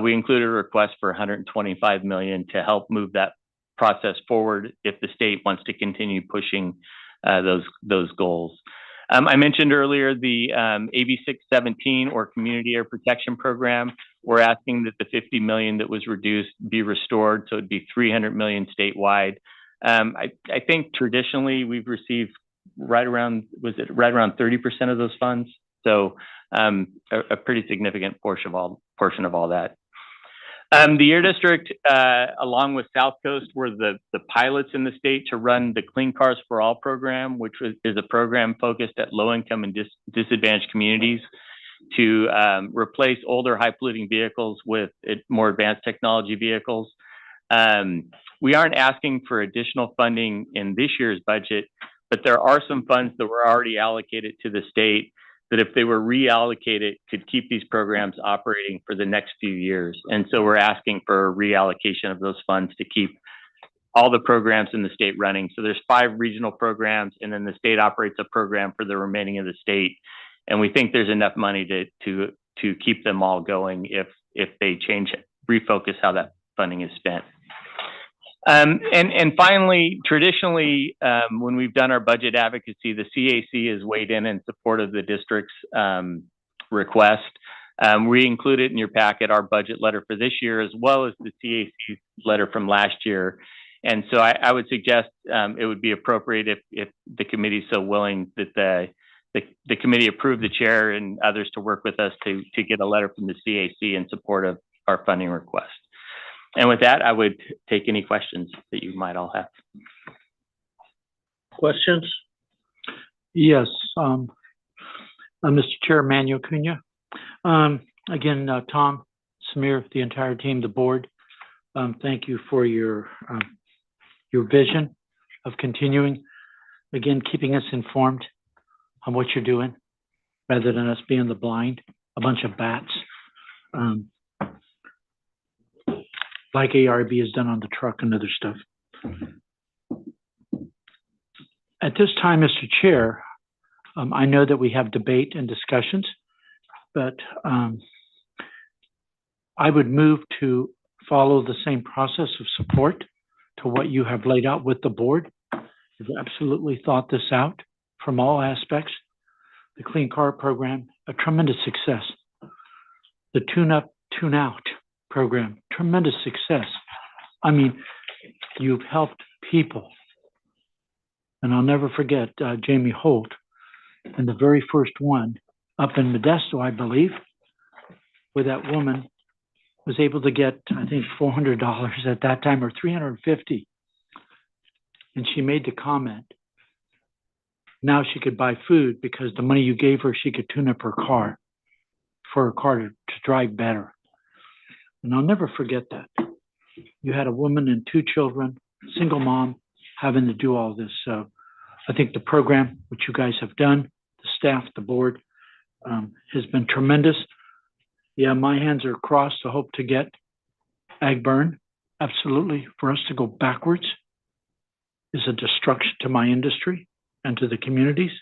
we included a request for $125 million to help move that process forward if the state wants to continue pushing those goals. I mentioned earlier the AB 617 or Community Air Protection Program. we're asking that the 50 million that was reduced be restored, so it'd be 300 million statewide. I think traditionally we've received right around 30% of those funds? So a pretty significant portion of all that. The Air District, along with South Coast, were the pilots in the state to run the Clean Cars for All program, which is a program focused at low-income and disadvantaged communities to replace older high-polluting vehicles with more advanced technology vehicles. We aren't asking for additional funding in this year's budget, but there are some funds that were already allocated to the state that if they were reallocated, could keep these programs operating for the next few years. And so we're asking for a reallocation of those funds to keep all the programs in the state running. So there's 5 regional programs, and then the state operates a program for the remaining of the state. And we think there's enough money to keep them all going if they refocus how that funding is spent. And finally, traditionally, when we've done our budget advocacy, the CAC has weighed in support of the district's request. We included in your packet our budget letter for this year, as well as the CAC letter from last year. And so I would suggest it would be appropriate if the committee is so willing that the committee approve the chair and others to work with us to get a letter from the CAC in support of our funding request. And with that, I would take any questions that you might all have. Questions? Yes, Mr. Chair, Manuel Cunha. Again, Tom, Samir, the entire team, the board, thank you for your vision of continuing, again, keeping us informed on what you're doing, rather than us being the blind, a bunch of bats. Like ARB has done on the truck and other stuff. At this time, Mr. Chair, I know that we have debate and discussions, but I would move to follow the same process of support to what you have laid out with the board. You've absolutely thought this out from all aspects. The Clean Car program, a tremendous success. The Tune Up, Tune Out program, tremendous success. I mean, you've helped people. And I'll never forget Jamie Holt, and the very first one up in Modesto, I believe, where that woman was able to get, I think, $400 at that time, or $350. And she made the comment, now she could buy food because the money you gave her, she could tune up her car for her car to drive better. And I'll never forget that. You had a woman and 2 children, single mom, having to do all this. So I think the program, which you guys have done, the staff, the board, has been tremendous. Yeah, my hands are crossed to hope to get ag burn. Absolutely. For us to go backwards is a destruction to my industry and to the communities.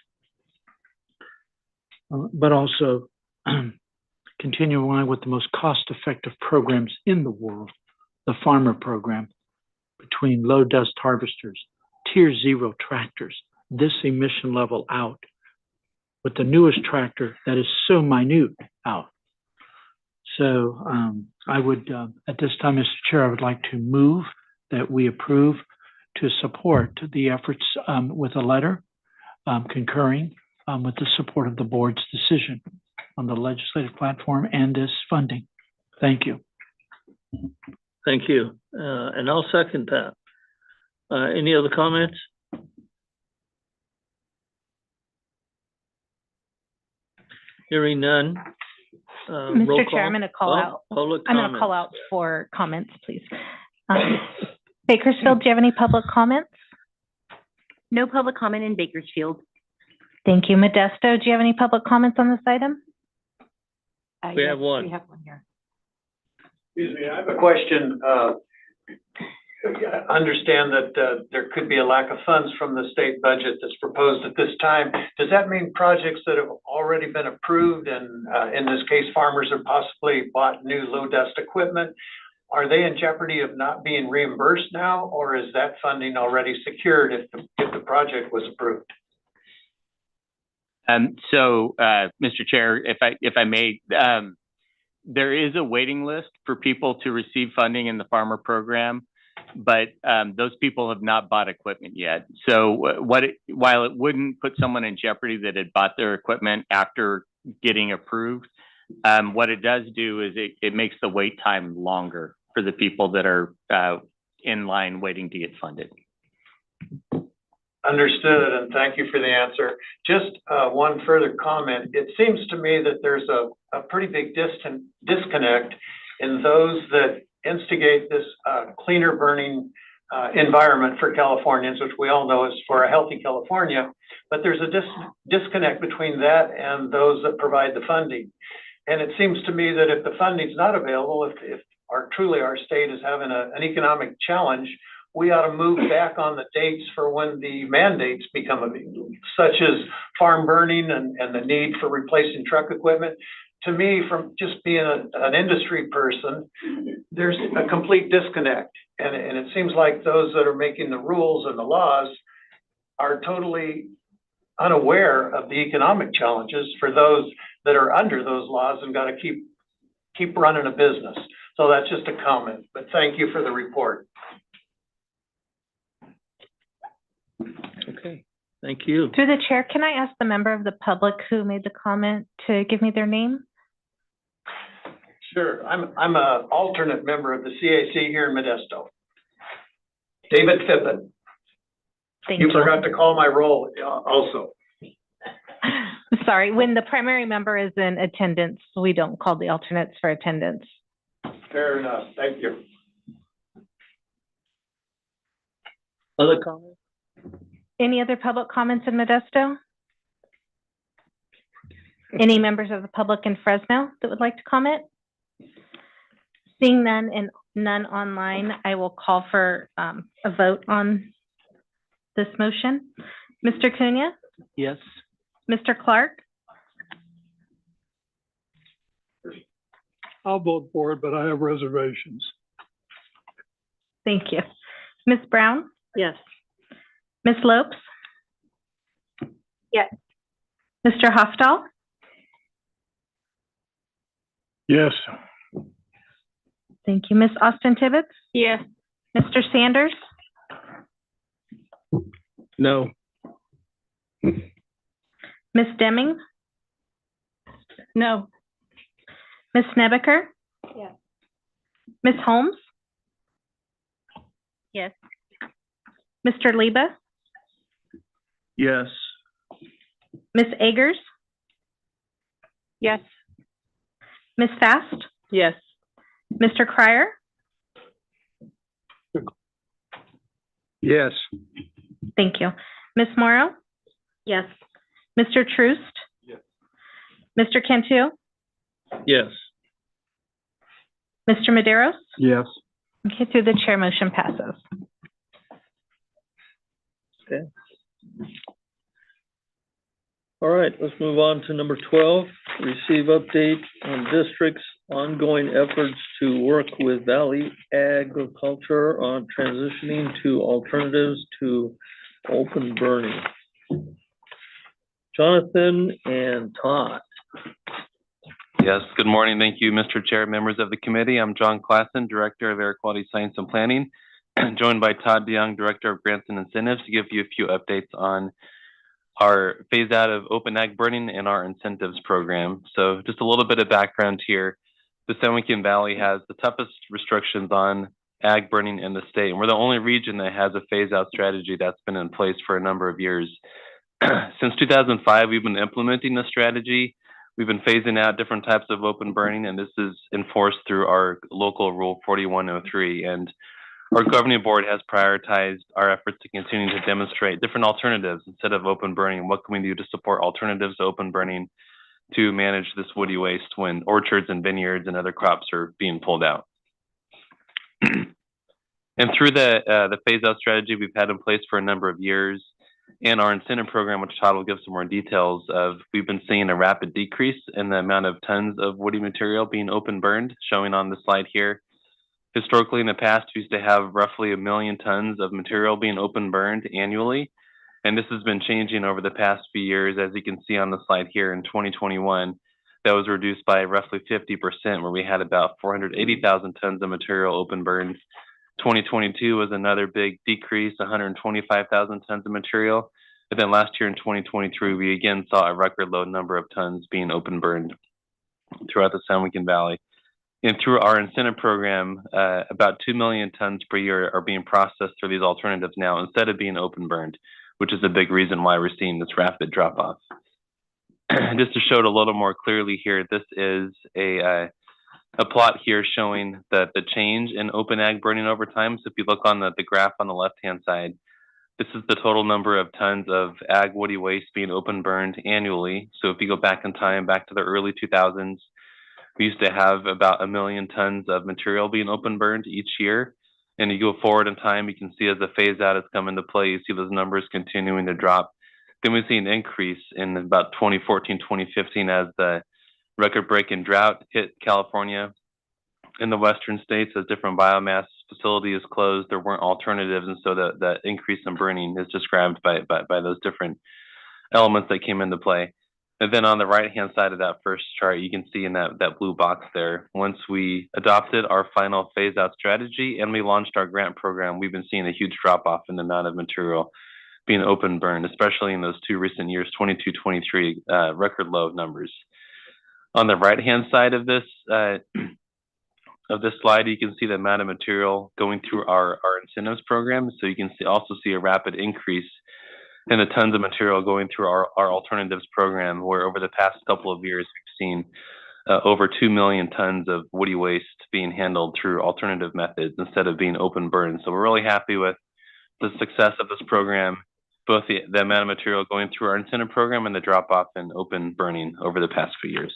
But also continue on with the most cost-effective programs in the world, the farmer program, between low dust harvesters, tier 0 tractors, this emission level out, with the newest tractor that is so minute out. So I would, at this time, Mr. Chair, I would like to move that we approve to support the efforts with a letter concurring with the support of the board's decision on the legislative platform and this funding. Thank you. Thank you. And I'll second that. Any other comments? Hearing none. Mr. Chair, I'm going to call out. I'm going to call out for comments, please. Bakersfield, do you have any public comments? No public comment in Bakersfield. Thank you. Modesto, do you have any public comments on this item? We have one. We have one here. Excuse me, I have a question. I understand that there could be a lack of funds from the state budget that's proposed at this time. Does that mean projects that have already been approved, and in this case, farmers have possibly bought new low dust equipment, are they in jeopardy of not being reimbursed now, or is that funding already secured if the project was approved? So, Mr. Chair, if I may, there is a waiting list for people to receive funding in the farmer program, but those people have not bought equipment yet. So while it wouldn't put someone in jeopardy that had bought their equipment after getting approved, what it does do is it makes the wait time longer for the people that are in line waiting to get funded. Understood, and thank you for the answer. Just one further comment. It seems to me that there's a pretty big disconnect in those that instigate this cleaner burning environment for Californians, which we all know is for a healthy California, but there's a disconnect between that and those that provide the funding. And it seems to me that if the funding's not available, if truly our state is having an economic challenge, we ought to move back on the dates for when the mandates become available, such as farm burning and the need for replacing truck equipment. To me, from just being an industry person, there's a complete disconnect. And it seems like those that are making the rules and the laws are totally unaware of the economic challenges for those that are under those laws and got to keep running a business. So that's just a comment, but thank you for the report. Okay, thank you. Through the chair, can I ask the member of the public who made the comment to give me their name? Sure, I'm an alternate member of the CAC here in Modesto. David Fippen. Thank you. You forgot to call my roll also. Sorry, when the primary member is in attendance, we don't call the alternates for attendance. Fair enough, thank you. Other comments? Any other public comments in Modesto? Any members of the public in Fresno that would like to comment? Seeing none and none online, I will call for a vote on this motion. Mr. Cunha? Yes. Mr. Clark? I'll vote for it, but I have reservations. Thank you. Ms. Brown? Yes. Ms. Lopes? Yes. Mr. Hofstall? Yes. Thank you. Ms. Austin Tibbetts? Yes. Mr. Sanders? No. Ms. Deming? No. Ms. Snebaker? Yes. Ms. Holmes? Yes. Mr. Liba? Yes. Ms. Agers? Yes. Ms. Fast? Yes. Mr. Cryer? Yes. Thank you. Ms. Morrow? Yes. Mr. Troost? Yes. Mr. Cantu? Yes. Mr. Maderos? Yes. Okay, through the chair, motion passes. Okay. All right, let's move on to number 12. Receive update on district's ongoing efforts to work with Valley Agriculture on transitioning to alternatives to open burning. Jonathan and Todd. Yes, good morning. Thank you, Mr. Chair, members of the committee. I'm John Klassen, Director of Air Quality Science and Planning, joined by Todd DeYoung, Director of Grants and Incentives, to give you a few updates on our phase out of open ag burning and our incentives program. So just a little bit of background here. The San Joaquin Valley has the toughest restrictions on ag burning in the state, and we're the only region that has a phase out strategy that's been in place for a number of years. Since 2005, we've been implementing this strategy. We've been phasing out different types of open burning, and this is enforced through our local Rule 4103. And our governing board has prioritized our efforts to continue to demonstrate different alternatives instead of open burning. What can we do to support alternatives to open burning to manage this woody waste when orchards and vineyards and other crops are being pulled out? And through the phase out strategy we've had in place for a number of years, and our incentive program, which Todd will give some more details of, we've been seeing a rapid decrease in the amount of tons of woody material being open burned, showing on the slide here. Historically, in the past, we used to have roughly 1 million tons of material being open burned annually. And this has been changing over the past few years. As you can see on the slide here, in 2021, that was reduced by roughly 50%, where we had about 480,000 tons of material open burned. 2022 was another big decrease, 125,000 tons of material. And then last year in 2023, we again saw a record low number of tons being open burned throughout the San Joaquin Valley. And through our incentive program, about 2 million tons per year are being processed through these alternatives now instead of being open burned, which is a big reason why we're seeing this rapid drop off. Just to show it a little more clearly here, this is a plot here showing the change in open ag burning over time. So if you look on the graph on the left-hand side, this is the total number of tons of ag woody waste being open burned annually. So if you go back in time, back to the early 2000s, we used to have about 1 million tons of material being open burned each year. And you go forward in time, you can see as the phase out has come into play, you see those numbers continuing to drop. Then we see an increase in about 2014, 2015 as the record-breaking drought hit California in the western states as different biomass facilities closed. There weren't alternatives, and so the increase in burning is described by those different elements that came into play. And then on the right-hand side of that first chart, you can see in that blue box there, once we adopted our final phase-out strategy and we launched our grant program, we've been seeing a huge drop-off in the amount of material being open burned, especially in those two recent years, 22, 23, record low numbers. On the right-hand side of this slide, you can see the amount of material going through our incentives program. So you can also see a rapid increase in the tons of material going through our alternatives program, where over the past couple of years, we've seen over 2 million tons of woody waste being handled through alternative methods instead of being open burned. So we're really happy with the success of this program, both the amount of material going through our incentive program and the drop off in open burning over the past few years.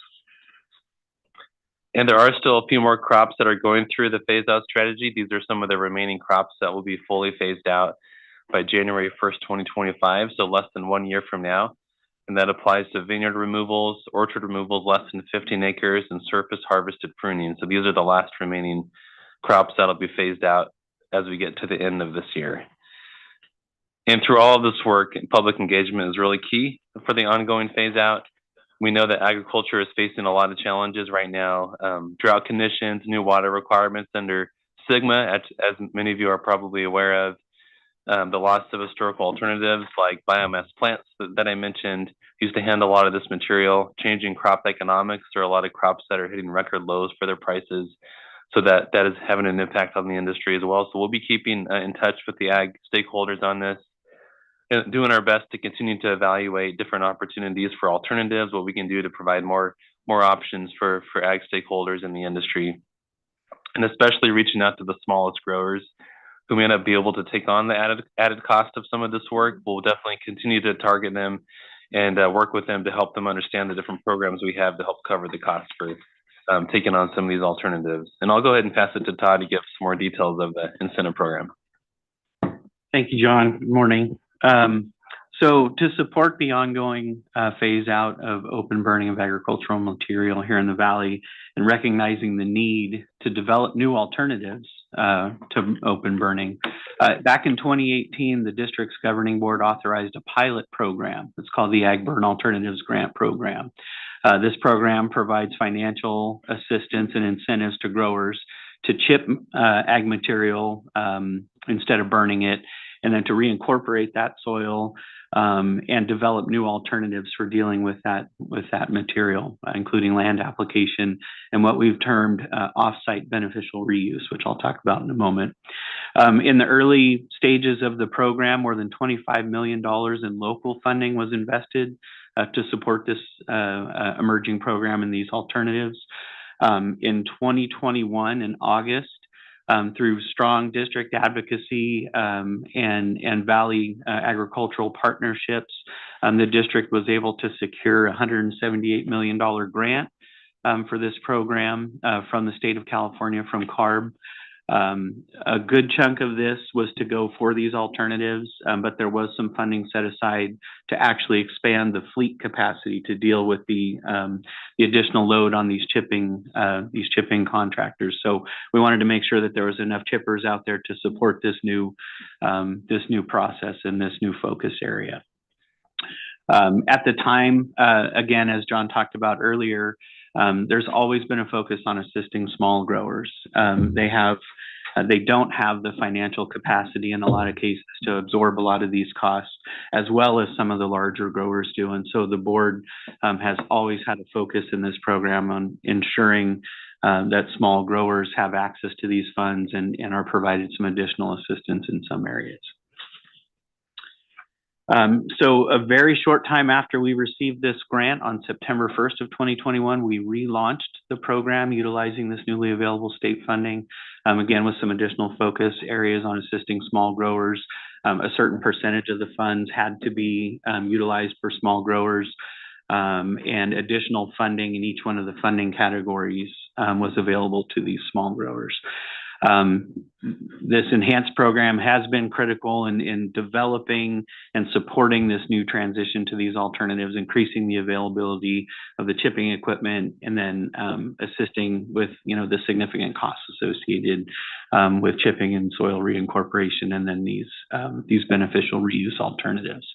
And there are still a few more crops that are going through the phase out strategy. These are some of the remaining crops that will be fully phased out by January 1st, 2025, so less than 1 year from now. And that applies to vineyard removals, orchard removals less than 15 acres, and surface harvested pruning. So these are the last remaining crops that'll be phased out as we get to the end of this year. And through all of this work, public engagement is really key for the ongoing phase out. We know that agriculture is facing a lot of challenges right now. Drought conditions, new water requirements under SGMA, as many of you are probably aware of. The loss of historical alternatives like biomass plants that I mentioned used to handle a lot of this material. Changing crop economics, there are a lot of crops that are hitting record lows for their prices. So that is having an impact on the industry as well. So we'll be keeping in touch with the ag stakeholders on this, and doing our best to continue to evaluate different opportunities for alternatives, what we can do to provide more options for ag stakeholders in the industry, and especially reaching out to the smallest growers who may not be able to take on the added cost of some of this work. We'll definitely continue to target them and work with them to help them understand the different programs we have to help cover the cost for taking on some of these alternatives. And I'll go ahead and pass it to Todd to give some more details of the incentive program. Thank you, John. Good morning. So to support the ongoing phase out of open burning of agricultural material here in the Valley and recognizing the need to develop new alternatives to open burning, back in 2018, the district's governing board authorized a pilot program. It's called the Ag Burn Alternatives Grant Program. This program provides financial assistance and incentives to growers to chip ag material instead of burning it, and then to reincorporate that soil and develop new alternatives for dealing with that material, including land application and what we've termed off-site beneficial reuse, which I'll talk about in a moment. In the early stages of the program, more than $25 million in local funding was invested to support this emerging program and these alternatives. In 2021, in August, through strong district advocacy and Valley agricultural partnerships, the district was able to secure a $178 million grant for this program from the state of California, from CARB. A good chunk of this was to go for these alternatives, but there was some funding set aside to actually expand the fleet capacity to deal with the additional load on these chipping contractors. So we wanted to make sure that there was enough chippers out there to support this new process and this new focus area. At the time, again, as John talked about earlier, there's always been a focus on assisting small growers. They don't have the financial capacity in a lot of cases to absorb a lot of these costs, as well as some of the larger growers do. And so the board has always had a focus in this program on ensuring that small growers have access to these funds and are provided some additional assistance in some areas. So a very short time after we received this grant on September 1st of 2021, we relaunched the program utilizing this newly available state funding, again, with some additional focus areas on assisting small growers. A certain percentage of the funds had to be utilized for small growers, and additional funding in each one of the funding categories was available to these small growers. This enhanced program has been critical in developing and supporting this new transition to these alternatives, increasing the availability of the chipping equipment, and then assisting with, the significant costs associated with chipping and soil reincorporation, and then these beneficial reuse alternatives.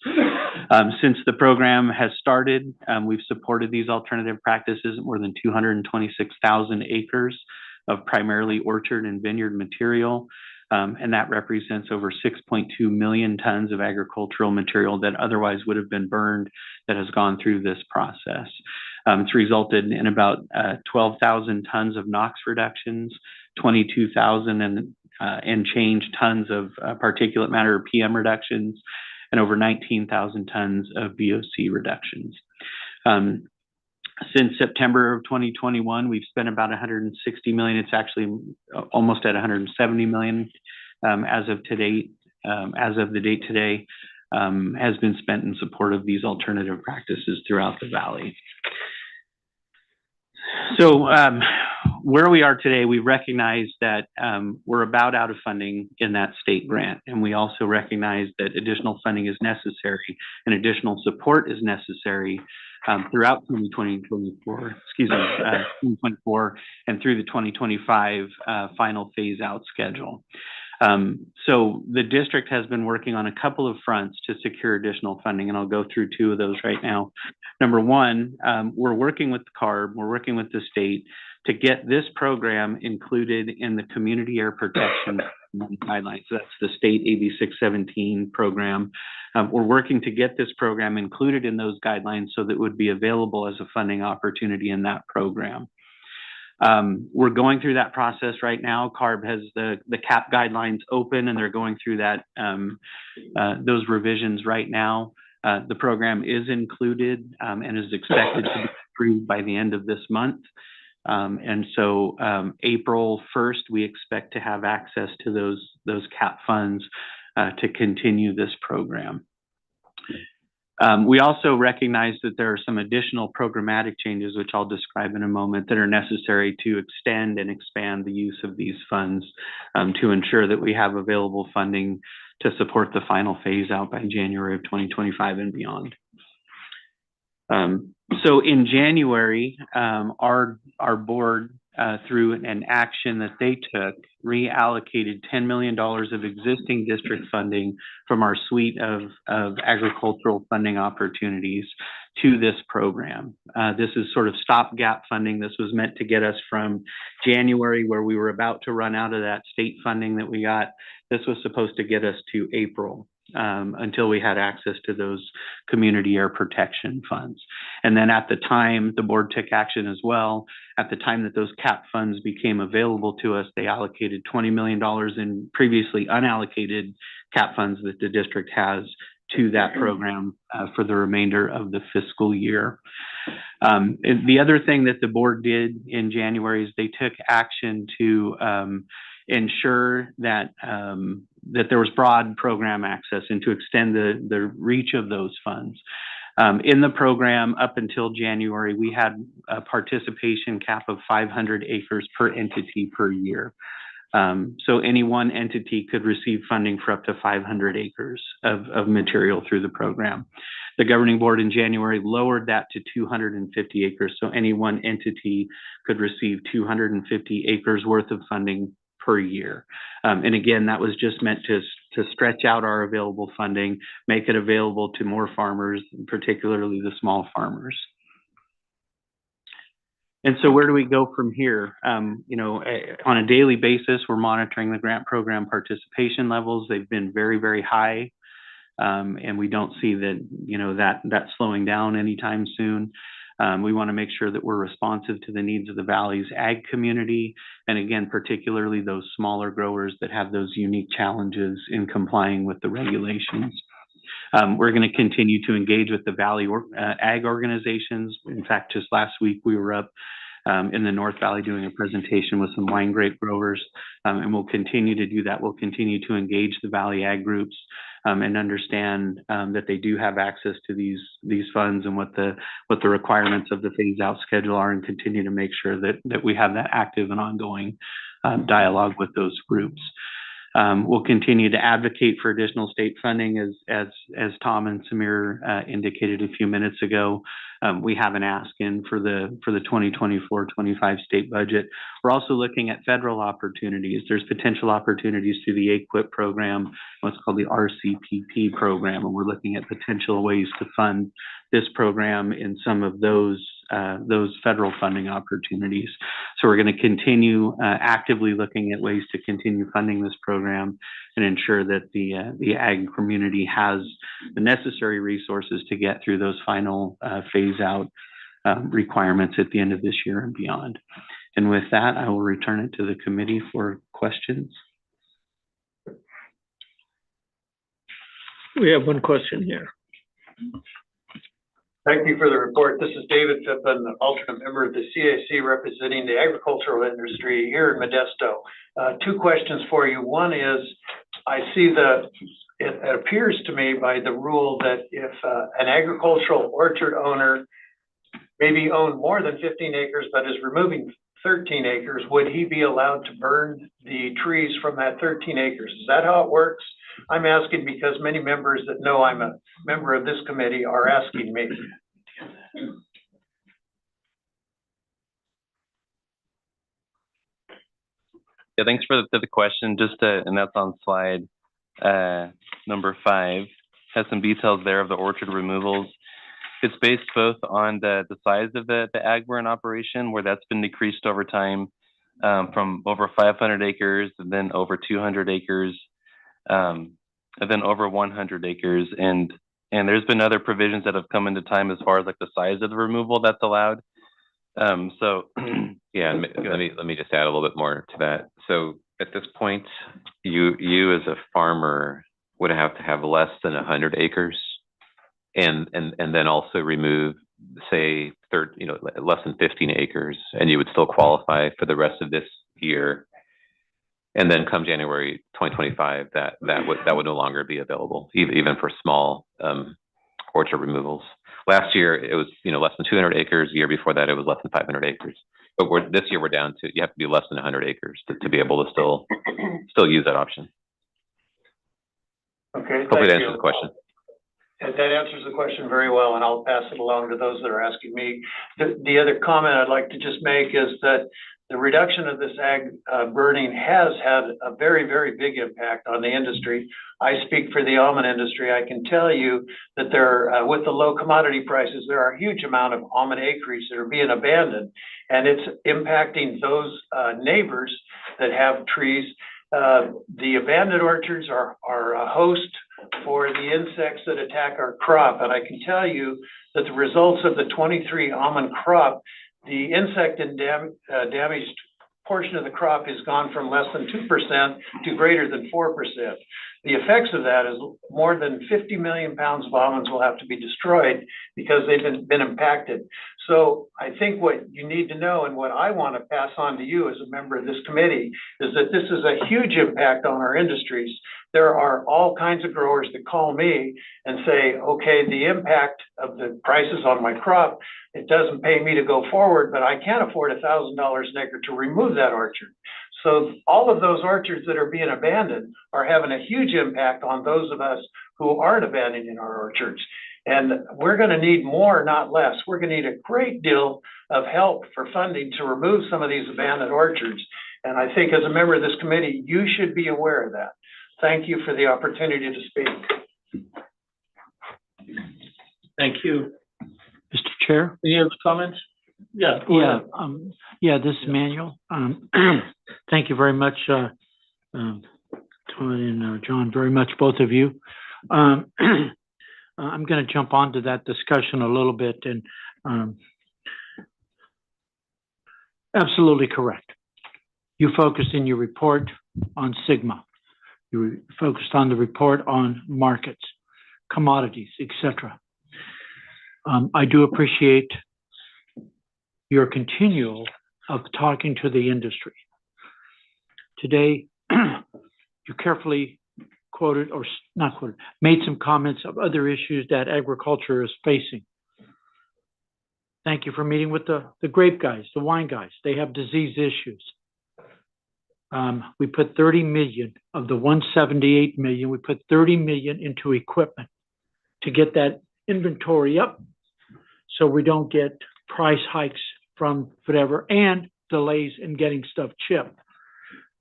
Since the program has started, we've supported these alternative practices at more than 226,000 acres of primarily orchard and vineyard material, and that represents over 6.2 million tons of agricultural material that otherwise would have been burned that has gone through this process. It's resulted in about 12,000 tons of NOx reductions, 22,000 and change tons of particulate matter or PM reductions, and over 19,000 tons of VOC reductions. Since September of 2021, we've spent about $160 million. It's actually almost at $170 million as of today. As of the date today, has been spent in support of these alternative practices throughout the valley. So where we are today, we recognize that we're about out of funding in that state grant, and we also recognize that additional funding is necessary and additional support is necessary throughout 2024 and through the 2025 final phase out schedule. So the district has been working on a couple of fronts to secure additional funding, and I'll go through two of those right now. Number one, we're working with the CARB, we're working with the state to get this program included in the community air protection guidelines. So that's the state AB 617 program. We're working to get this program included in those guidelines so that it would be available as a funding opportunity in that program. We're going through that process right now. CARB has the CAP guidelines open, and they're going through that those revisions right now. The program is included and is expected to be approved by the end of this month. And so April 1st, we expect to have access to those CAP funds to continue this program. We also recognize that there are some additional programmatic changes, which I'll describe in a moment, that are necessary to extend and expand the use of these funds to ensure that we have available funding to support the final phase out by January of 2025 and beyond. So in January, our board, through an action that they took, reallocated $10 million of existing district funding from our suite of agricultural funding opportunities to this program. This is sort of stopgap funding. This was meant to get us from January, where we were about to run out of that state funding that we got. This was supposed to get us to April. Until we had access to those community air protection funds. And then at the time, the board took action as well. At the time that those CAP funds became available to us, they allocated $20 million in previously unallocated CAP funds that the district has to that program for the remainder of the fiscal year. And the other thing that the board did in January is they took action to ensure that that there was broad program access and to extend the reach of those funds. In the program up until January, we had a participation cap of 500 acres per entity per year. So any one entity could receive funding for up to 500 acres of material through the program. The governing board in January lowered that to 250 acres. So any one entity could receive 250 acres worth of funding per year. And again, that was just meant to to stretch out our available funding, make it available to more farmers, particularly the small farmers. And so where do we go from here? On a daily basis, we're monitoring the grant program participation levels. They've been very, very high. And we don't see that slowing down anytime soon. We want to make sure that we're responsive to the needs of the Valley's ag community. And again, particularly those smaller growers that have those unique challenges in complying with the regulations. We're going to continue to engage with the Valley ag organizations. In fact, just last week, we were up in the North Valley doing a presentation with some wine grape growers, and we'll continue to do that. We'll continue to engage the Valley ag groups and understand that they do have access to these funds and what the requirements of the phase out schedule are, and continue to make sure that we have that active and ongoing dialogue with those groups. We'll continue to advocate for additional state funding, as Tom and Samir indicated a few minutes ago. We have an ask in for the 2024-25 state budget. We're also looking at federal opportunities. There's potential opportunities through the AQIP program, what's called the RCPP program, and we're looking at potential ways to fund this program in some of those federal funding opportunities. So we're going to continue actively looking at ways to continue funding this program and ensure that the ag community has the necessary resources to get through those final phase out requirements at the end of this year and beyond. And with that, I will return it to the committee for questions. We have one question here. Thank you for the report. This is David Phippen, alternate member of the CAC representing the agricultural industry here in Modesto. Two questions for you. One is, I see it appears to me by the rule that if an agricultural orchard owner maybe owned more than 15 acres but is removing 13 acres, would he be allowed to burn the trees from that 13 acres? Is that how it works? I'm asking because many members that know I'm a member of this committee are asking me. Yeah, thanks for the question. And that's on slide number 5. Has some details there of the orchard removals. It's based both on the size of the ag burn operation, where that's been decreased over time from over 500 acres, and then over 200 acres, and then over 100 acres. And there's been other provisions that have come into time as far as like the size of the removal that's allowed. So yeah, let me just add a little bit more to that. So at this point, you as a farmer would have to have less than 100 acres, and then also remove, say, less than 15 acres, and you would still qualify for the rest of this year. And then come January 2025, that would no longer be available, even for small orchard removals. Last year it was less than 200 acres. The year before that it was less than 500 acres. But this year we're down to, you have to be less than 100 acres to be able to still use that option. Okay. Hopefully that answers the question. That answers the question very well, and I'll pass it along to those that are asking me. The other comment I'd like to just make is that the reduction of this ag burning has had a very, very big impact on the industry. I speak for the almond industry. I can tell you that with the low commodity prices, there are a huge amount of almond acreage that are being abandoned, and it's impacting those neighbors that have trees. The abandoned orchards are a host for the insects that attack our crop, and I can tell you that the results of the 23 almond crop, the insect and damaged portion of the crop has gone from less than 2% to greater than 4%. The effects of that is more than 50 million pounds of almonds will have to be destroyed because they've been impacted. So I think what you need to know, and what I want to pass on to you as a member of this committee, is that this is a huge impact on our industries. There are all kinds of growers that call me and say, okay, the impact of the prices on my crop, it doesn't pay me to go forward, but I can't afford $1,000 an acre to remove that orchard. So all of those orchards that are being abandoned are having a huge impact on those of us who aren't abandoning our orchards. And we're going to need more, not less. We're going to need a great deal of help for funding to remove some of these abandoned orchards. And I think as a member of this committee, you should be aware of that. Thank you for the opportunity to speak. Thank you. Mr. Chair? Any other comments? Yeah. go Yeah, ahead. this is Manuel. Thank you very much, Tony and John, very much, both of you. I'm going to jump onto that discussion a little bit, and absolutely correct. You focused in your report on Sigma. You focused on the report on markets, commodities, etc. I do appreciate your continual of talking to the industry. Today, you carefully quoted, or not quoted, made some comments of other issues that agriculture is facing. Thank you for meeting with the grape guys, the wine guys. They have disease issues. We put 30 million of the 178 million, we put 30 million into equipment to get that inventory up so we don't get price hikes from whatever and delays in getting stuff shipped.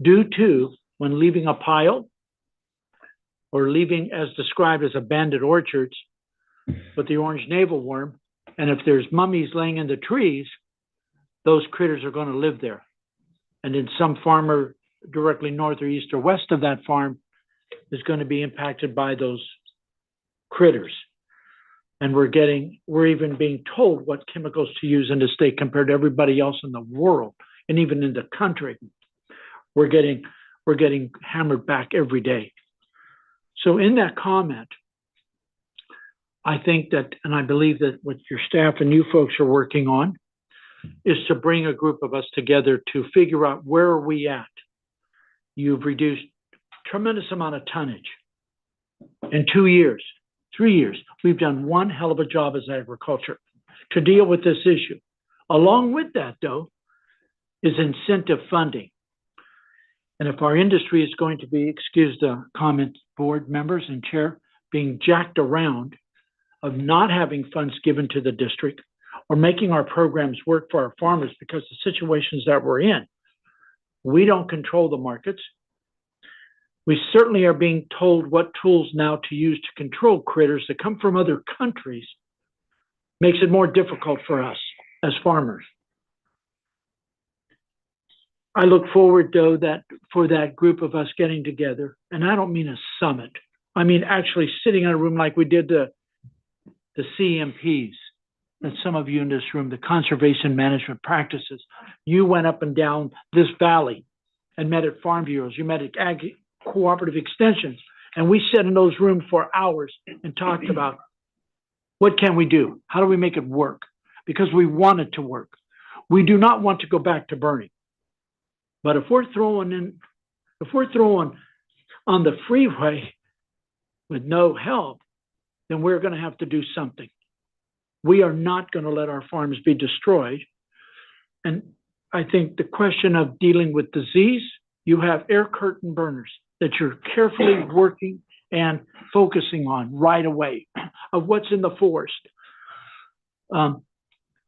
Due to when leaving a pile or leaving as described as abandoned orchards with the orange navel worm, and if there's mummies laying in the trees, those critters are going to live there. And then some farmer directly north or east or west of that farm is going to be impacted by those critters. And we're even being told what chemicals to use in the state compared to everybody else in the world, and even in the country. We're getting hammered back every day. So in that comment, I think that, and I believe that what your staff and you folks are working on is to bring a group of us together to figure out where are we at. You've reduced tremendous amount of tonnage in 2 years, 3 years. We've done one hell of a job as agriculture to deal with this issue. Along with that, though, is incentive funding. And if our industry is going to be, excuse the comment, board members and chair, being jacked around of not having funds given to the district or making our programs work for our farmers because the situations that we're in, we don't control the markets. We certainly are being told what tools now to use to control critters that come from other countries. Makes it more difficult for us as farmers. I look forward, though, that for that group of us getting together, and I don't mean a summit. I mean actually sitting in a room like we did the CMPs, and some of you in this room, the conservation management practices. You went up and down this valley and met at farm bureaus. You met at ag cooperative extensions, and we sat in those rooms for hours and talked about what can we do? How do we make it work? Because we want it to work. We do not want to go back to burning. But if we're throwing on the freeway with no help, then we're going to have to do something. We are not going to let our farms be destroyed. And I think the question of dealing with disease, you have air curtain burners that you're carefully working and focusing on right away of what's in the forest.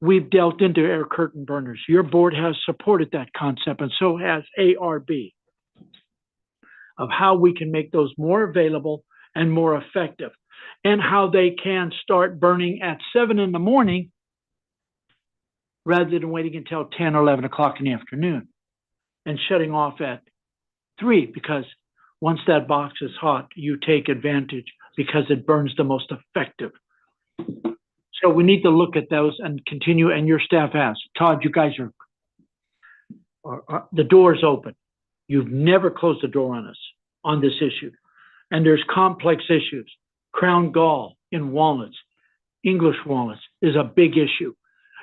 We've dealt into air curtain burners. Your board has supported that concept, and so has ARB, of how we can make those more available and more effective, and how they can start burning at 7 in the morning rather than waiting until 10 or 11 o'clock in the afternoon and shutting off at 3, because once that box is hot, you take advantage because it burns the most effective. So we need to look at those and continue, and your staff has. Todd, you guys are the door's open. You've never closed the door on us on this issue. And there's complex issues. Crown gall in walnuts, English walnuts is a big issue.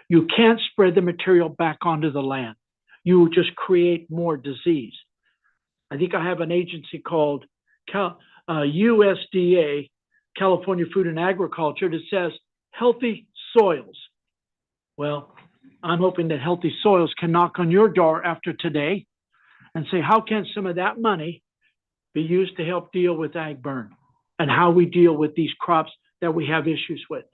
You can't spread the material back onto the land. You will just create more disease. I think I have an agency called USDA, California Food and Agriculture, that says healthy soils. Well, I'm hoping that healthy soils can knock on your door after today and say, how can some of that money be used to help deal with ag burn and how we deal with these crops that we have issues with?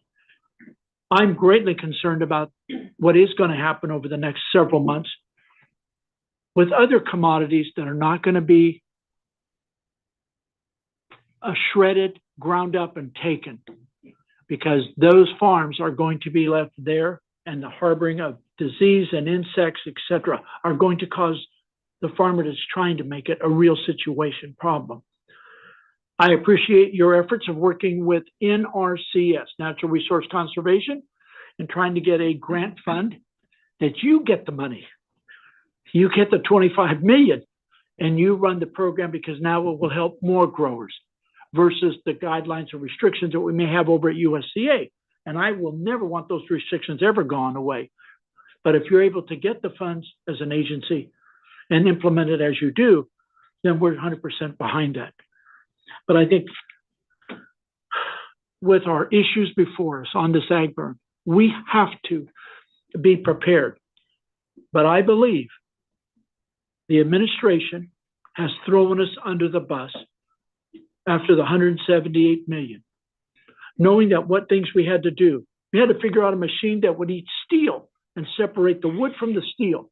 I'm greatly concerned about what is going to happen over the next several months with other commodities that are not going to be shredded, ground up, and taken, because those farms are going to be left there, and the harboring of disease and insects, etc., are going to cause the farmer that's trying to make it a real situation problem. I appreciate your efforts of working with NRCS, Natural Resource Conservation, and trying to get a grant fund that you get the money. You get the 25 million and you run the program, because now it will help more growers versus the guidelines and restrictions that we may have over at USDA. And I will never want those restrictions ever gone away. But if you're able to get the funds as an agency and implement it as you do, then we're 100% behind that. But I think with our issues before us on this ag burn, we have to be prepared. But I believe the administration has thrown us under the bus after the 178 million, knowing that what things we had to do. We had to figure out a machine that would eat steel and separate the wood from the steel.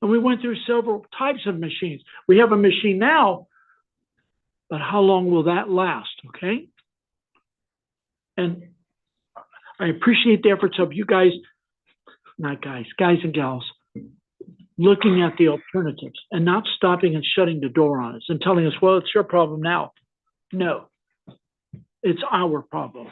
And we went through several types of machines. We have a machine now, but how long will that last, okay? And I appreciate the efforts of you guys, guys and gals, looking at the alternatives and not stopping and shutting the door on us and telling us, well, it's your problem now. No, it's our problem.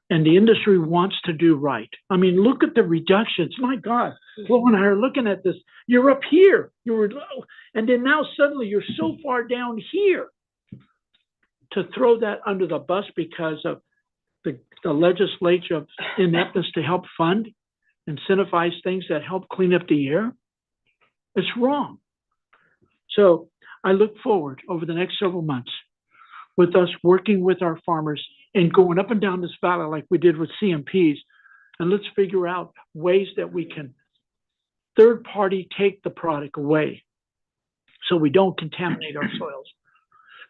And the industry wants to do right. I mean, look at the reductions. My God, Flo and I are looking at this. You're up here, you were low, and then now suddenly you're so far down here. To throw that under the bus because of the legislature ineptness to help fund, incentivize things that help clean up the air, it's wrong. So I look forward over the next several months with us working with our farmers and going up and down this valley like we did with CMPs, and let's figure out ways that we can third party take the product away so we don't contaminate our soils.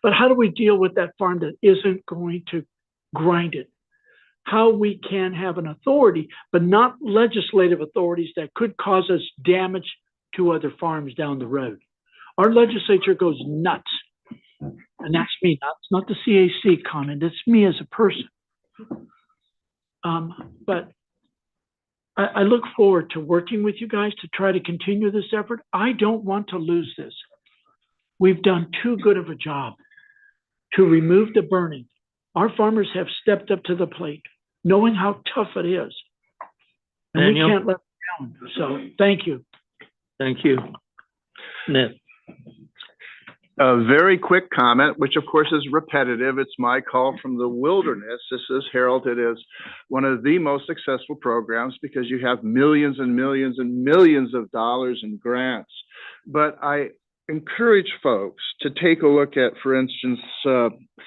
But how do we deal with that farm that isn't going to grind it? How we can have an authority, but not legislative authorities that could cause us damage to other farms down the road. Our legislature goes nuts. And that's me, not the CAC comment, that's me as a person. But I look forward to working with you guys to try to continue this effort. I don't want to lose this. We've done too good of a job to remove the burning. Our farmers have stepped up to the plate, knowing how tough it is. And Daniel? we can't let them down. So thank you. Thank you. Ned? A very quick comment, which of course is repetitive. It's my call from the wilderness. This is heralded as one of the most successful programs because you have millions and millions and millions of dollars in grants. But I encourage folks to take a look at, for instance,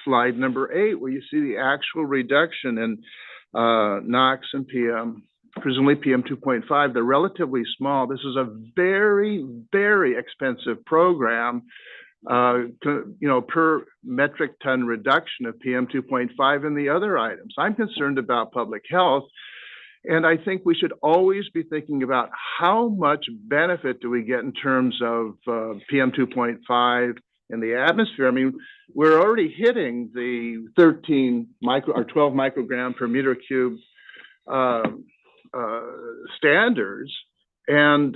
slide number 8, where you see the actual reduction in NOx and PM, presumably PM 2.5. They're relatively small. This is a very, very expensive program. Per metric ton reduction of PM 2.5 and the other items. I'm concerned about public health, and I think we should always be thinking about how much benefit do we get in terms of PM 2.5 in the atmosphere. I mean, we're already hitting the 12 microgram per meter cube standards. And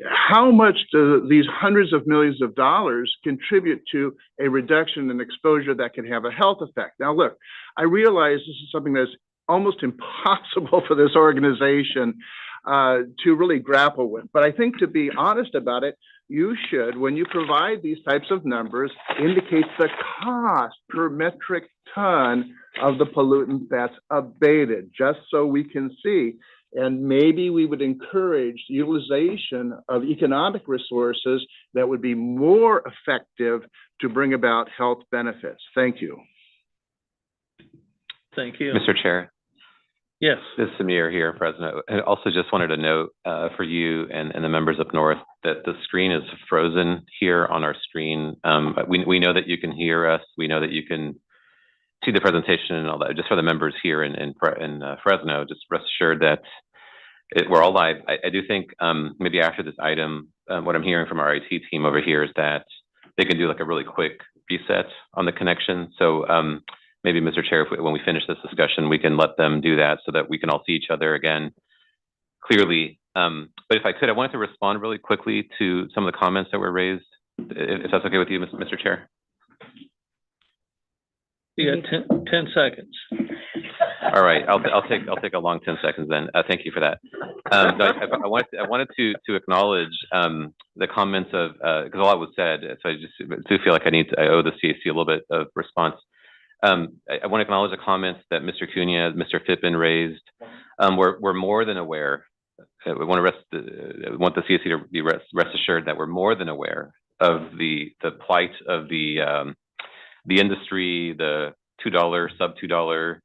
how much do these hundreds of millions of dollars contribute to a reduction in exposure that can have a health effect? Now, look, I realize this is something that's almost impossible for this organization to really grapple with. But I think to be honest about it, you should, when you provide these types of numbers, indicate the cost per metric ton of the pollutant that's abated, just so we can see. And maybe we would encourage utilization of economic resources that would be more effective to bring about health benefits. Thank you. Thank you. Mr. Chair. Yes. This is Samir here, President. I also just wanted to note for you and the members up north that the screen is frozen here on our screen. We know that you can hear us. We know that you can see the presentation and all that. Just for the members here in Fresno, just rest assured that we're all live. I do think maybe after this item, what I'm hearing from our IT team over here is that they can do like a really quick reset on the connection. So maybe, Mr. Chair, when we finish this discussion, we can let them do that so that we can all see each other again clearly. But if I could, I wanted to respond really quickly to some of the comments that were raised, if that's okay with you, Mr. Chair. You got 10 seconds. All right, I'll take a long 10 seconds then. Thank you for that. No, I wanted to acknowledge the comments of because a lot was said, so I just do feel like I owe the CAC a little bit of response. I want to acknowledge the comments that Mr. Cunha, Mr. Fippen raised. We're more than aware. We want the CAC to be rest assured that we're more than aware of the plight of the industry, the $2 sub $2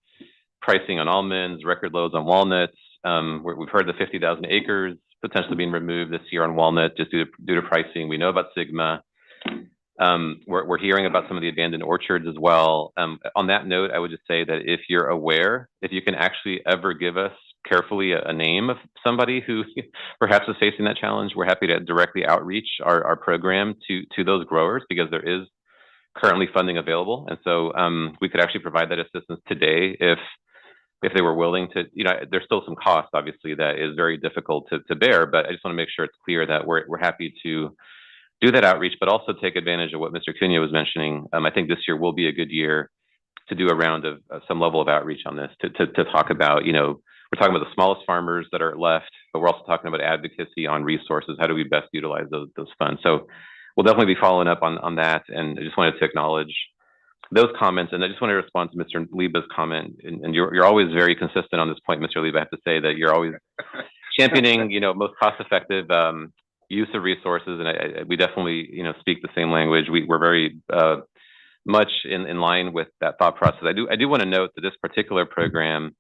pricing on almonds, record lows on walnuts. We've heard the 50,000 acres potentially being removed this year on walnut just due to pricing. We know about Sigma. We're hearing about some of the abandoned orchards as well. On that note, I would just say that if you're aware, if you can actually ever give us carefully a name of somebody who perhaps is facing that challenge, we're happy to directly outreach our program to those growers, because there is currently funding available. And so we could actually provide that assistance today if they were willing to. There's still some cost, obviously, that is very difficult to bear, but I just want to make sure it's clear that we're happy to do that outreach, but also take advantage of what Mr. Cunha was mentioning. I think this year will be a good year to do a round of some level of outreach on this, to talk about, we're talking about the smallest farmers that are left, but we're also talking about advocacy on resources. How do we best utilize those funds? So we'll definitely be following up on that. And I just wanted to acknowledge those comments. And I just want to respond to Mr. Lieba's comment. And you're always very consistent on this point, Mr. Lieba. I have to say that you're always championing, most cost-effective use of resources. And we definitely, speak the same language. We're very much in line with that thought process. I do want to note that this particular program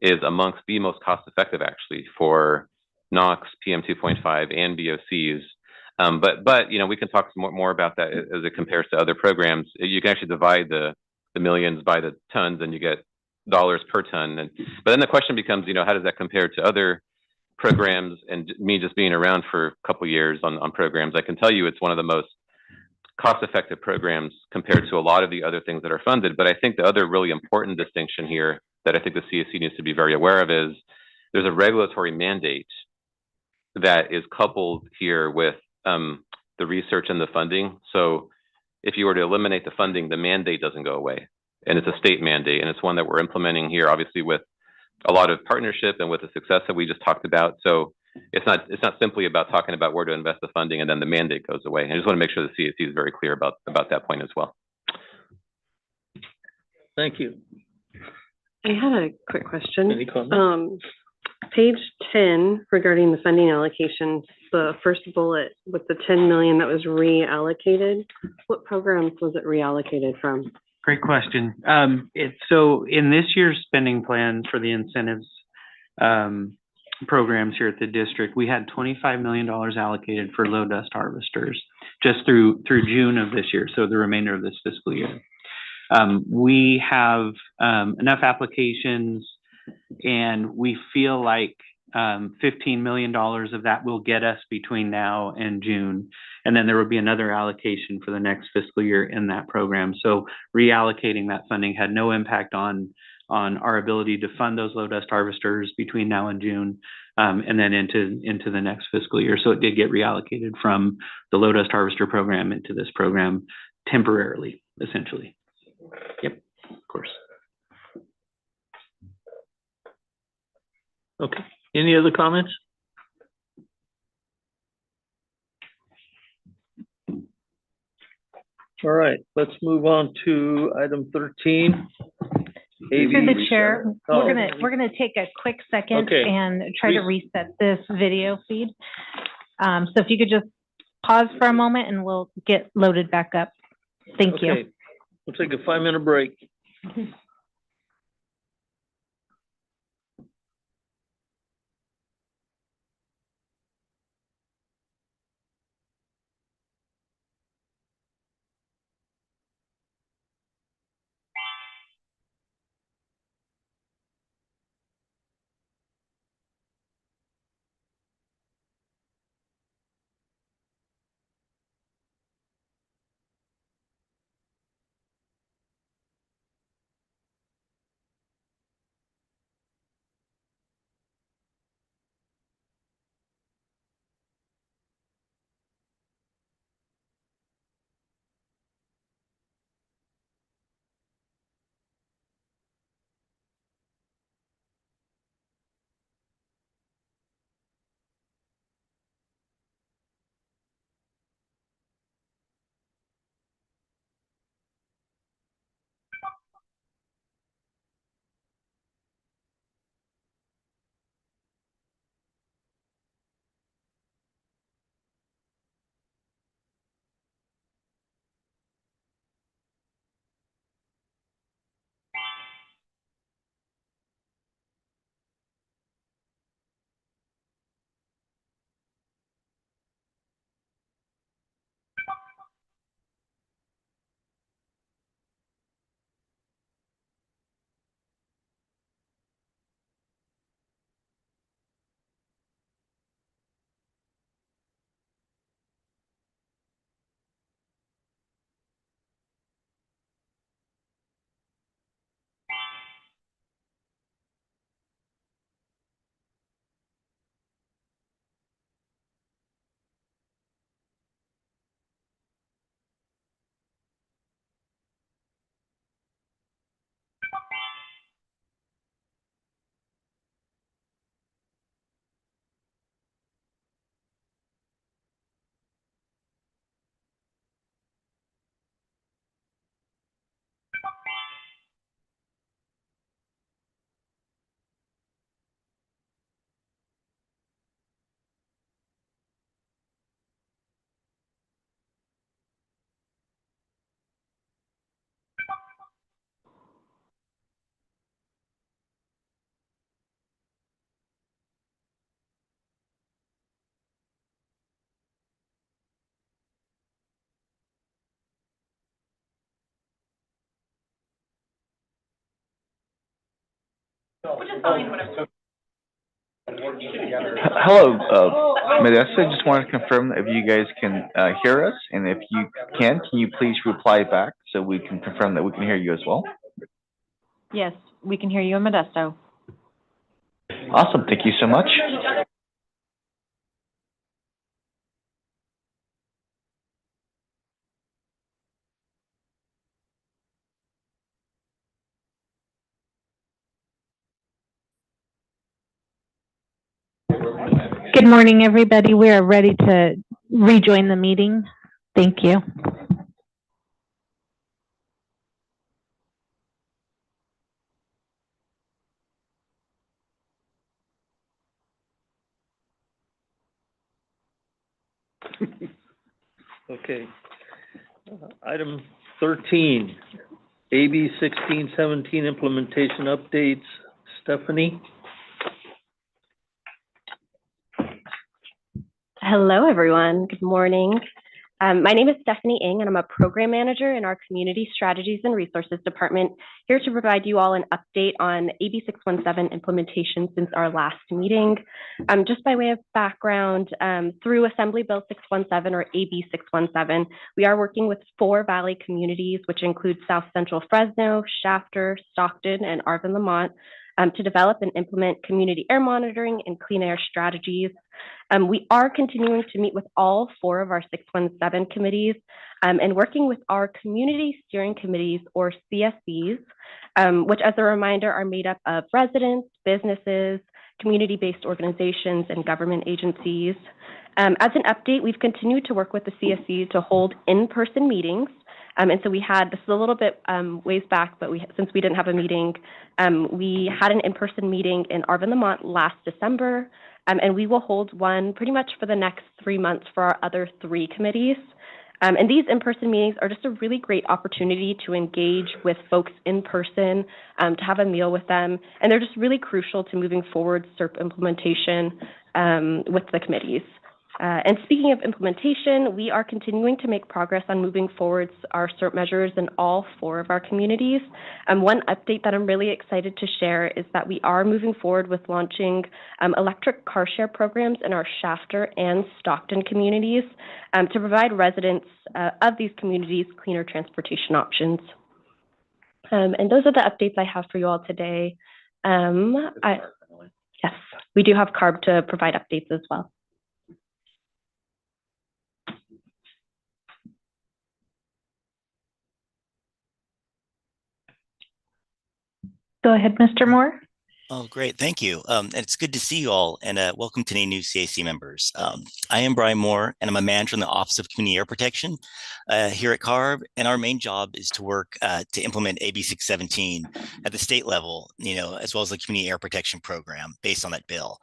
is amongst the most cost-effective, actually, for NOx, PM2.5, and VOCs. But we can talk more about that as it compares to other programs. You can actually divide the millions by the tons, and you get dollars per ton. But then the question becomes, how does that compare to other programs? And me just being around for a couple years on programs, I can tell you it's one of the most cost-effective programs compared to a lot of the other things that are funded. But I think the other really important distinction here that I think the CAC needs to be very aware of is there's a regulatory mandate that is coupled here with the research and the funding. So if you were to eliminate the funding, the mandate doesn't go away. And it's a state mandate, and it's one that we're implementing here, obviously, with a lot of partnership and with the success that we just talked about. So it's not simply about talking about where to invest the funding and then the mandate goes away. I just want to make sure the CAC is very clear about that point as well. Thank you. I had a quick question. Any comments? Page 10, regarding the funding allocation, the first bullet with the 10 million that was reallocated, what programs was it reallocated from? Great question. So in this year's spending plan for the incentives programs here at the district, we had $25 million allocated for low dust harvesters just through June of this year, so the remainder of this fiscal year. We have enough applications, and we feel like $15 million of that will get us between now and June. And then there will be another allocation for the next fiscal year in that program. So reallocating that funding had no impact on our ability to fund those low dust harvesters between now and June, and then into the next fiscal year. So it did get reallocated from the low dust harvester program into this program temporarily, essentially. Yep, of course. Okay. Any other comments? All right, let's move on to item 13. Through the chair, we're gonna take a quick second and try to reset this video feed. So if you could just pause for a moment and we'll get loaded back up. Thank you. We'll take a 5-minute break. Hello, Modesta. I just want to confirm if you guys can hear us, and if you can you please reply back so we can confirm that we can hear you as well? Yes, we can hear you in Modesto. Awesome. Thank you so much. Good morning, everybody. We are ready to rejoin the meeting. Thank you. Okay. Item 13, AB 1617 implementation updates. Stephanie? Hello, everyone. Good morning. My name is Stephanie Ng, and I'm a program manager in our Community Strategies and Resources Department, here to provide you all an update on AB 617 implementation since our last meeting. Just by way of background, through Assembly Bill 617 or AB 617, we are working with 4 Valley communities, which include South Central Fresno, Shafter, Stockton, and Arvin Lamont, to develop and implement community air monitoring and clean air strategies. We are continuing to meet with all 4 of our 617 committees and working with our community steering committees, or CSCs, which, as a reminder, are made up of residents, businesses, community-based organizations, and government agencies. As an update, we've continued to work with the CSC to hold in-person meetings. And so we had, this is a little bit ways back, but since we didn't have a meeting, we had an in-person meeting in Arvin Lamont last December, and we will hold one pretty much for the next 3 months for our other 3 committees. And these in-person meetings are just a really great opportunity to engage with folks in person, to have a meal with them, and they're just really crucial to moving forward SERP implementation with the committees. And speaking of implementation, we are continuing to make progress on moving forward our SERP measures in all 4 of our communities. One update that I'm really excited to share is that we are moving forward with launching electric car share programs in our Shafter and Stockton communities to provide residents of these communities cleaner transportation options. And those are the updates I have for you all today. Yes, we do have CARB to provide updates as well. Go ahead, Mr. Moore. Oh, great. Thank you. And it's good to see you all, and welcome to any new CAC members. I am Brian Moore, and I'm a manager in the Office of Community Air Protection here at CARB. And our main job is to work to implement AB 617 at the state level, as well as the Community Air Protection Program based on that bill.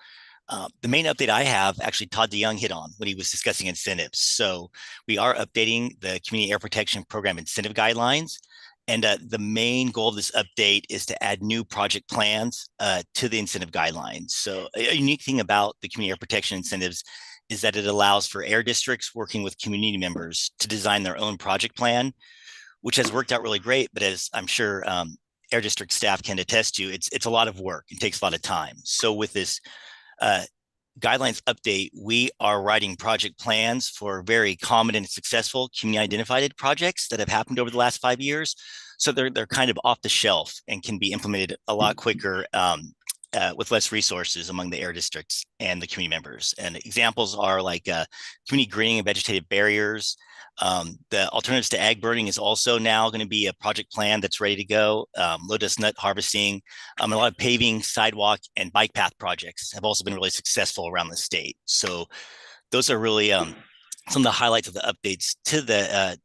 The main update I have, actually, Todd DeYoung hit on when he was discussing incentives. So we are updating the Community Air Protection Program incentive guidelines. And the main goal of this update is to add new project plans to the incentive guidelines. So a unique thing about the community air protection incentives is that it allows for air districts working with community members to design their own project plan, which has worked out really great. But as I'm sure air district staff can attest to, it's a lot of work. It takes a lot of time. So with this guidelines update, we are writing project plans for very common and successful community identified projects that have happened over the last 5 years. So they're kind of off the shelf and can be implemented a lot quicker with less resources among the air districts and the community members. And examples are like community greening and vegetative barriers. The alternatives to ag burning is also now going to be a project plan that's ready to go. Low dust nut harvesting, a lot of paving, sidewalk, and bike path projects have also been really successful around the state. So those are really some of the highlights of the updates to the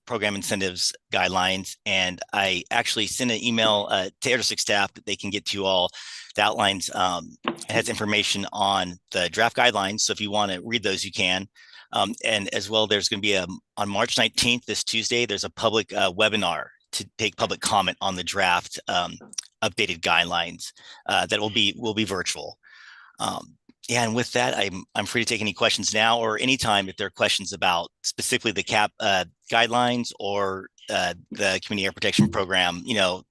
program incentives guidelines. And I actually sent an email to air district staff that they can get to you all that outlines, has information on the draft guidelines. So if you want to read those, you can. And as well, there's going to be on March 19th, this Tuesday, there's a public webinar to take public comment on the draft updated guidelines that will be virtual. Yeah, and with that, I'm free to take any questions now or anytime if there are questions about specifically the CAP guidelines or the Community Air Protection Program,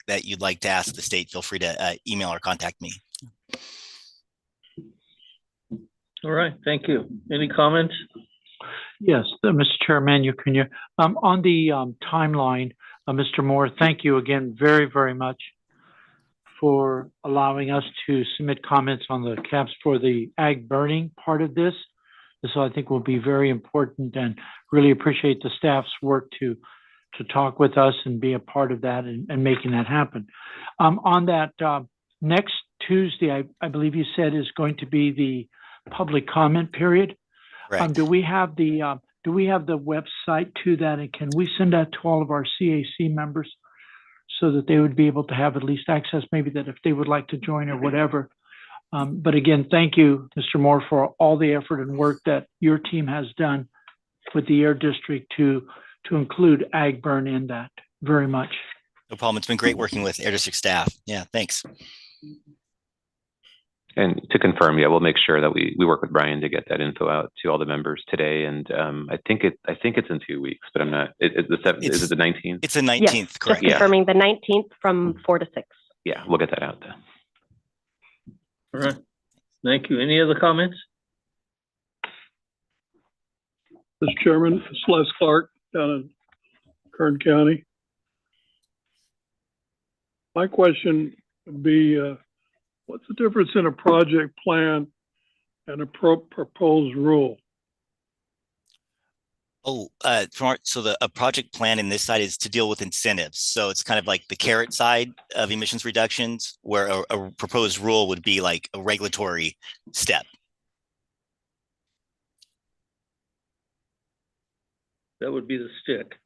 that you'd like to ask the state, feel free to email or contact me. All right, thank you. Any comments? Yes, Mr. Chair, Manu Cunha. On the timeline, Mr. Moore, thank you again very, very much for allowing us to submit comments on the caps for the ag burning part of this. This, I think, will be very important, and really appreciate the staff's work to talk with us and be a part of that and making that happen. On that next Tuesday, I believe you said is going to be the public comment period. Do we have the website to that, and can we send that to all of our CAC members so that they would be able to have at least access, maybe that if they would like to join or whatever? But again, thank you, Mr. Moore, for all the effort and work that your team has done with the Air District to include ag burn in that very much. No problem. It's been great working with Air District staff. Yeah, thanks. And to confirm, yeah, we'll make sure that we work with Brian to get that info out to all the members today. And I think it's in 2 weeks, but I'm not. Is it the 19th? It's the 19th, Yes, correct? just confirming the 19th from 4 to 6. Yeah, we'll get that out then. All right, thank you. Any other comments? Mr. Chairman, it's Les Clark down in Kern County. My question would be, what's the difference in a project plan and a proposed rule? Oh, so a project plan in this side is to deal with incentives. So it's kind of like the carrot side of emissions reductions, where a proposed rule would be like a regulatory step. That would be the stick.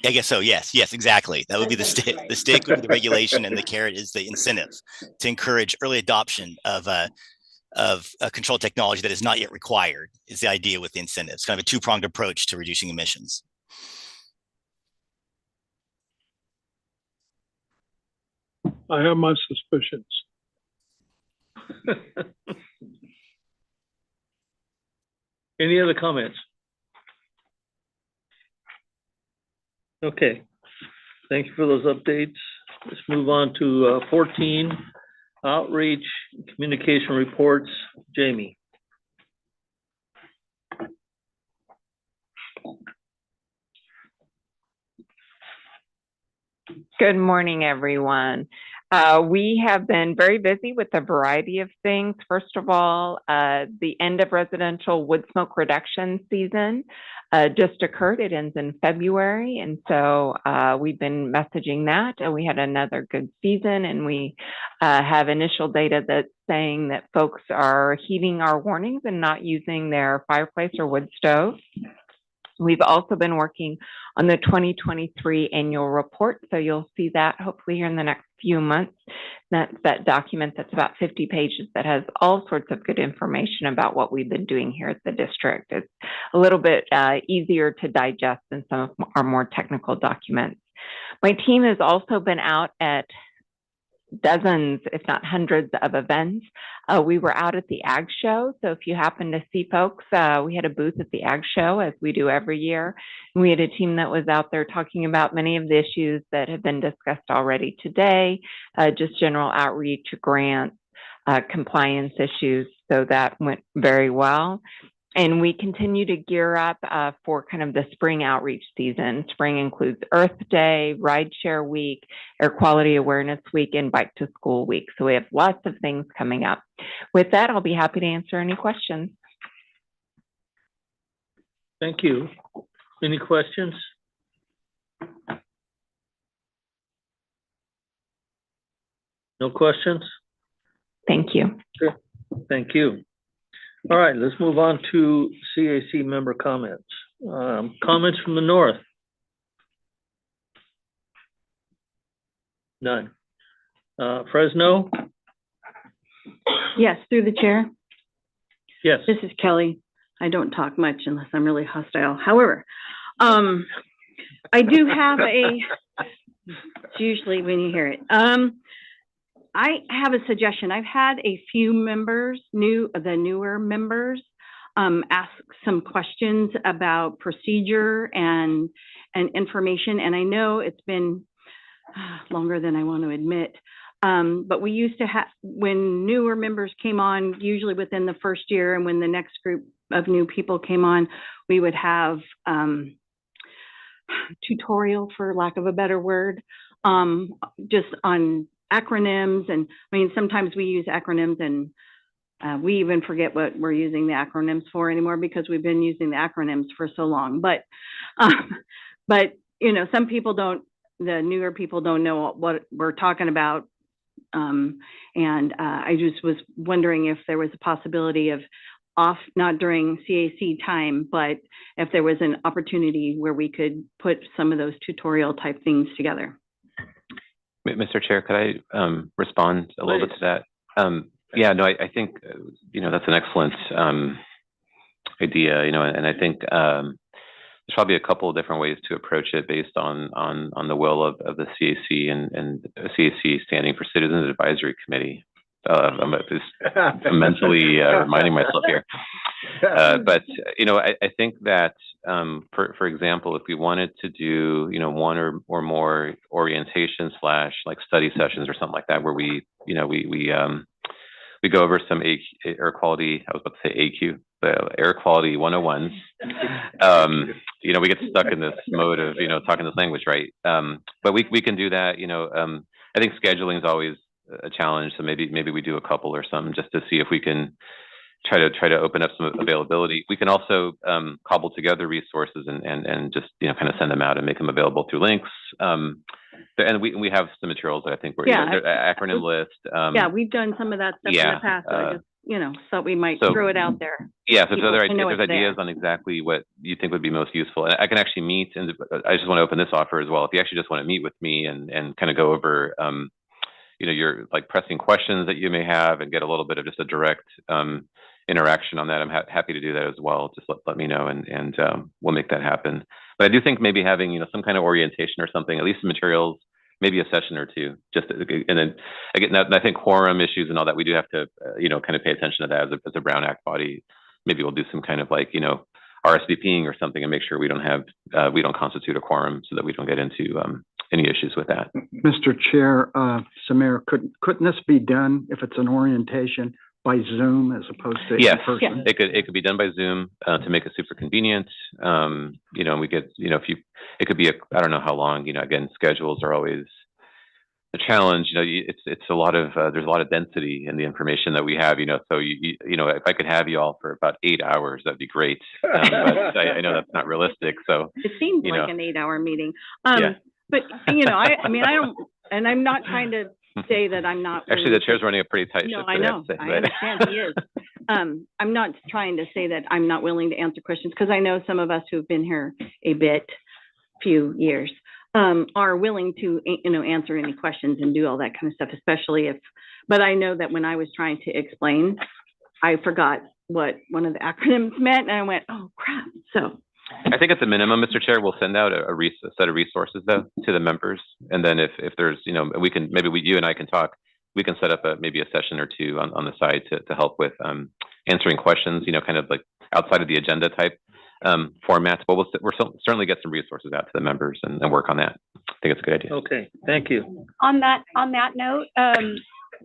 I guess so. Yes, exactly. That would be the stick. The stick would be the regulation, and the carrot is the incentive to encourage early adoption of a control technology that is not yet required. Is the idea with the incentives, kind of a two-pronged approach to reducing emissions. I have my suspicions. Any other comments? Okay, thank you for those updates. Let's move on to 14, outreach communication reports. Jamie. Good morning, everyone. We have been very busy with a variety of things. First of all, the end of residential wood smoke reduction season just occurred. It ends in February. And so we've been messaging that. And we had another good season. And we have initial data that's saying that folks are heeding our warnings and not using their fireplace or wood stove. We've also been working on the 2023 annual report. So you'll see that hopefully here in the next few months. That's that document that's about 50 pages that has all sorts of good information about what we've been doing here at the district. It's a little bit easier to digest than some of our more technical documents. My team has also been out at dozens, if not hundreds of events. We were out at the Ag Show. So if you happen to see folks, we had a booth at the Ag Show as we do every year. And we had a team that was out there talking about many of the issues that have been discussed already today, just general outreach, grants, compliance issues. So that went very well. And we continue to gear up for kind of the spring outreach season. Spring includes Earth Day, Rideshare Week, Air Quality Awareness Week, and Bike to School Week. So we have lots of things coming up. With that, I'll be happy to answer any questions. Thank you. Any questions? No questions? Thank you. Sure. Thank you. All right, let's move on to CAC member comments. Comments from the north? None. Fresno? Yes, through the chair. Yes. This is Kelly. I don't talk much unless I'm really hostile. However, I do have it's usually when you hear it. I have a suggestion. I've had a few members, the newer members, ask some questions about procedure and information. And I know it's been longer than I want to admit. But we used to have, when newer members came on, usually within the first year, and when the next group of new people came on, we would have tutorial, for lack of a better word, just on acronyms. And I mean, sometimes we use acronyms and we even forget what we're using the acronyms for anymore because we've been using the acronyms for so long. But you know, some people don't, the newer people don't know what we're talking about. And I just was wondering if there was a possibility of not during CAC time, but if there was an opportunity where we could put some of those tutorial type things together. Mr. Chair, could I respond a little bit to that? Yeah, no, I think, you know, that's an excellent idea, you know, and I think there's probably a couple of different ways to approach it based on the will of the CAC and CAC standing for Citizens Advisory Committee. I'm just mentally reminding myself here. But, you know, I think that, for example, if we wanted to do, you know, one or more orientation / like study sessions or something like that, where we, you know, we go over some air quality, I was about to say AQ, the air quality 101s. You know, we get stuck in this mode of, you know, talking this language, right? But we can do that, you know. I think scheduling is always a challenge, so maybe we do a couple or something just to see if we can try to open up some availability. We can also cobble together resources and just, you know, kind of send them out and make them available through links. And we have some materials that I think we're, you know, acronym list. Yeah, we've done some of that stuff in the past. So I just, you know, thought we might throw it out there. Yeah, so if there's ideas on exactly what you think would be most useful, and I can actually meet, and I just want to open this offer as well. If you actually just want to meet with me and kind of go over, you know, your like pressing questions that you may have and get a little bit of just a direct interaction on that, I'm happy to do that as well. Just let me know, and we'll make that happen. But I do think maybe having, you know, some kind of orientation or something, at least some materials, maybe a session or two, just, and then again, I think quorum issues and all that, we do have to, you know, kind of pay attention to that as a Brown Act body. Maybe we'll do some kind of like, you know, RSVPing or something and make sure we don't constitute a quorum so that we don't get into any issues with that. Mr. Chair, Samir, couldn't this be done if it's an orientation by Zoom as opposed to in person? Yes, it could be done by Zoom to make it super convenient. You know, we get, you know, it could be I don't know how long, you know, again, schedules are always a challenge. You know, it's a lot of, there's a lot of density in the information that we have, you know, so you know, if I could have you all for about 8 hours, that'd be great. But I know that's not realistic. So it seems like an 8-hour meeting. But, you know, I mean, I don't, and I'm not trying to say that I'm not. Actually, the chair's running a pretty tight ship. No, I know. I understand he is. I'm not trying to say that I'm not willing to answer questions, because I know some of us who've been here few years, are willing to, you know, answer any questions and do all that kind of stuff, especially but I know that when I was trying to explain, I forgot what one of the acronyms meant, and I went, oh crap. So I think at the minimum, Mr. Chair, we'll send out a set of resources though to the members, and then if there's, you know, we can you and I can talk. We can set up maybe a session or two on the side to help with answering questions. You know, kind of like outside of the agenda type formats. But we'll certainly get some resources out to the members and work on that. I think it's a good idea. Okay, thank you. On that note,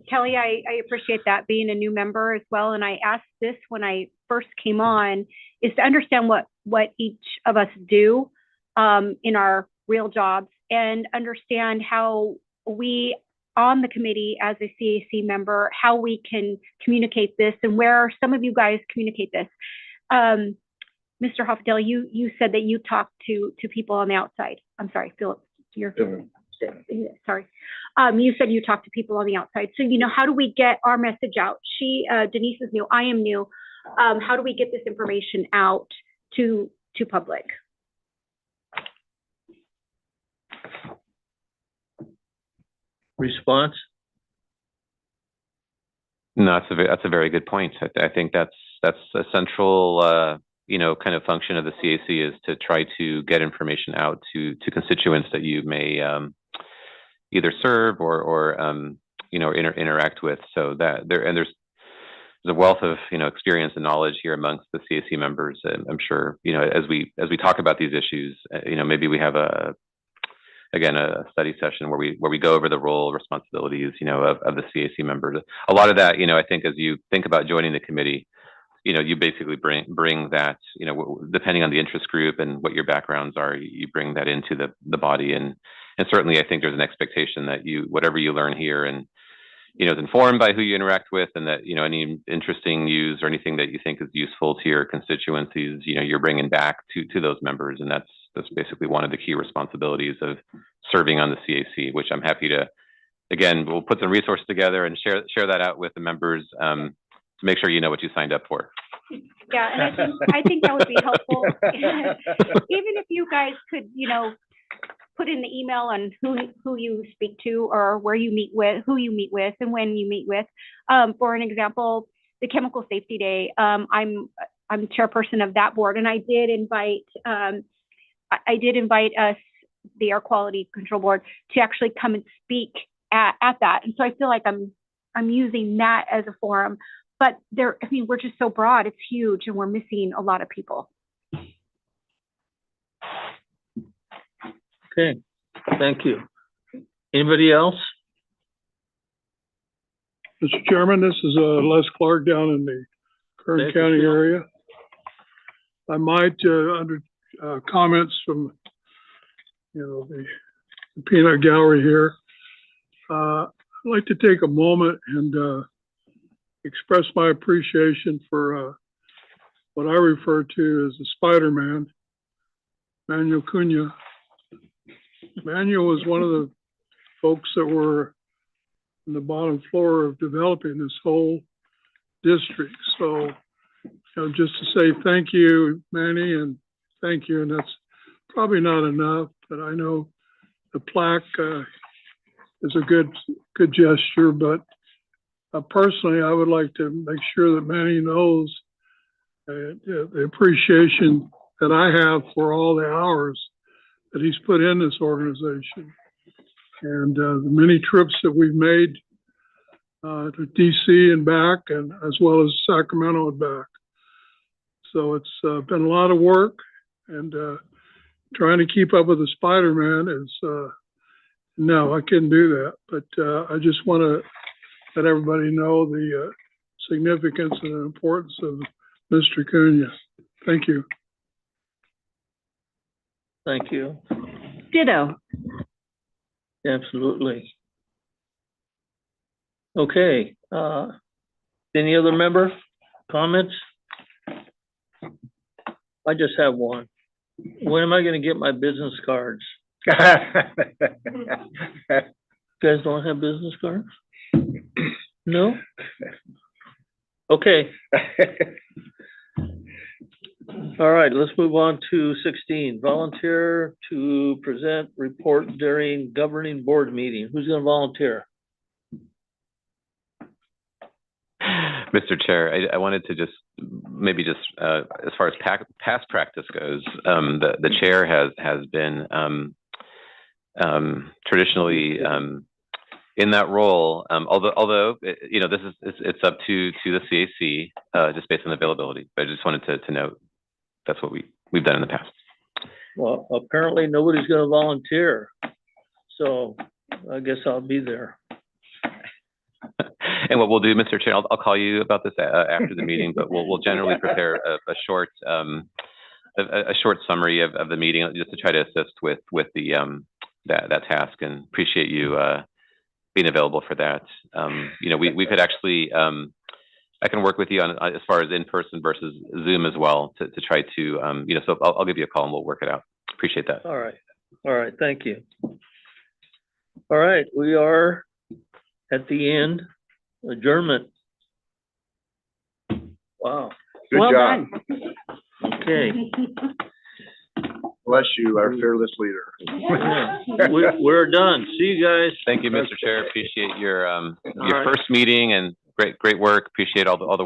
Kelly, I appreciate that, being a new member as well. And I asked this when I first came on, is to understand what each of us do in our real jobs, and understand how we on the committee as a CAC member, how we can communicate this and where some of you guys communicate this. Mr. Hoffdale, you said that you talk to people on the outside. I'm sorry, Philip, sorry. You said you talk to people on the outside. So, you know, how do we get our message out? Denise is new, I am new. How do we get this information out to public? Response? No, that's a very good point. I think that's a central, you know, kind of function of the CAC, is to try to get information out to constituents that you may either serve or you know, interact with. So that there's there's a wealth of, experience and knowledge here amongst the CAC members. And I'm sure, as we talk about these issues, maybe we have a study session where we go over the role, responsibilities, of the CAC members. A lot of that, I think as you think about joining the committee, you basically bring that, depending on the interest group and what your backgrounds are, you bring that into the body. And certainly I think there's an expectation that whatever you learn here and, is informed by who you interact with, and that, any interesting news or anything that you think is useful to your constituencies, you're bringing back to those members. And that's basically one of the key responsibilities of serving on the CAC, which I'm happy to, again, we'll put some resources together and share that out with the members, to make sure you know what you signed up for. Yeah, and I think that would be helpful. Even if you guys could, put in the email on who you speak to, or where you meet with, who you meet with, and when you meet with. For an example, the Chemical Safety Day, I'm chairperson of that board, and I did invite us, the Air Quality Control Board, to actually come and speak at that. And so I feel like I'm using that as a forum. But we're just so broad, it's huge, and we're missing a lot of people. Okay, thank you. Anybody else? Mr. Chairman, this is Les Clark down in the Kern County area. I might, under comments from, the peanut gallery here, I'd like to take a moment and express my appreciation for what I refer to as the Spider-Man, Manuel Cunha. Manuel was one of the folks that were on the bottom floor of developing this whole district. So, just to say thank you, Manny, and thank you. And that's probably not enough, but I know the plaque is a good gesture. But personally, I would like to make sure that Manny knows the appreciation that I have for all the hours that he's put in this organization, and the many trips that we've made to DC and back, and as well as Sacramento and back. So it's been a lot of work, and trying to keep up with the Spider-Man is, no, I couldn't do that. But I just want to let everybody know the significance and the importance of Mr. Cunha. Thank you. Thank you. Ditto. Absolutely. Okay, any other member comments? I just have one. When am I gonna get my business cards? You guys don't have business cards? No? Okay. All right, let's move on to 16. Volunteer to present report during governing board meeting. Who's gonna volunteer? Mr. Chair, I wanted to maybe as far as past practice goes, the chair has been traditionally in that role. Although it's up to the CAC just based on availability. But I just wanted to note that's what we've done in the past. Well, apparently nobody's gonna volunteer, so I guess I'll be there. And what we'll do, Mr. Chair, I'll call you about this after the meeting, but we'll generally prepare a short summary of the meeting just to try to assist with the that task, and appreciate you being available for that. We could actually I can work with you on as far as in person versus Zoom as well to try to so I'll give you a call and we'll work it out. Appreciate that. All right, thank you. All right, we are at the end. Adjournment. Wow. Good job. Okay. Bless you, our fearless leader. We're done. See you guys. Thank you, Mr. Chair. Appreciate your right. first meeting and great work. Appreciate all the work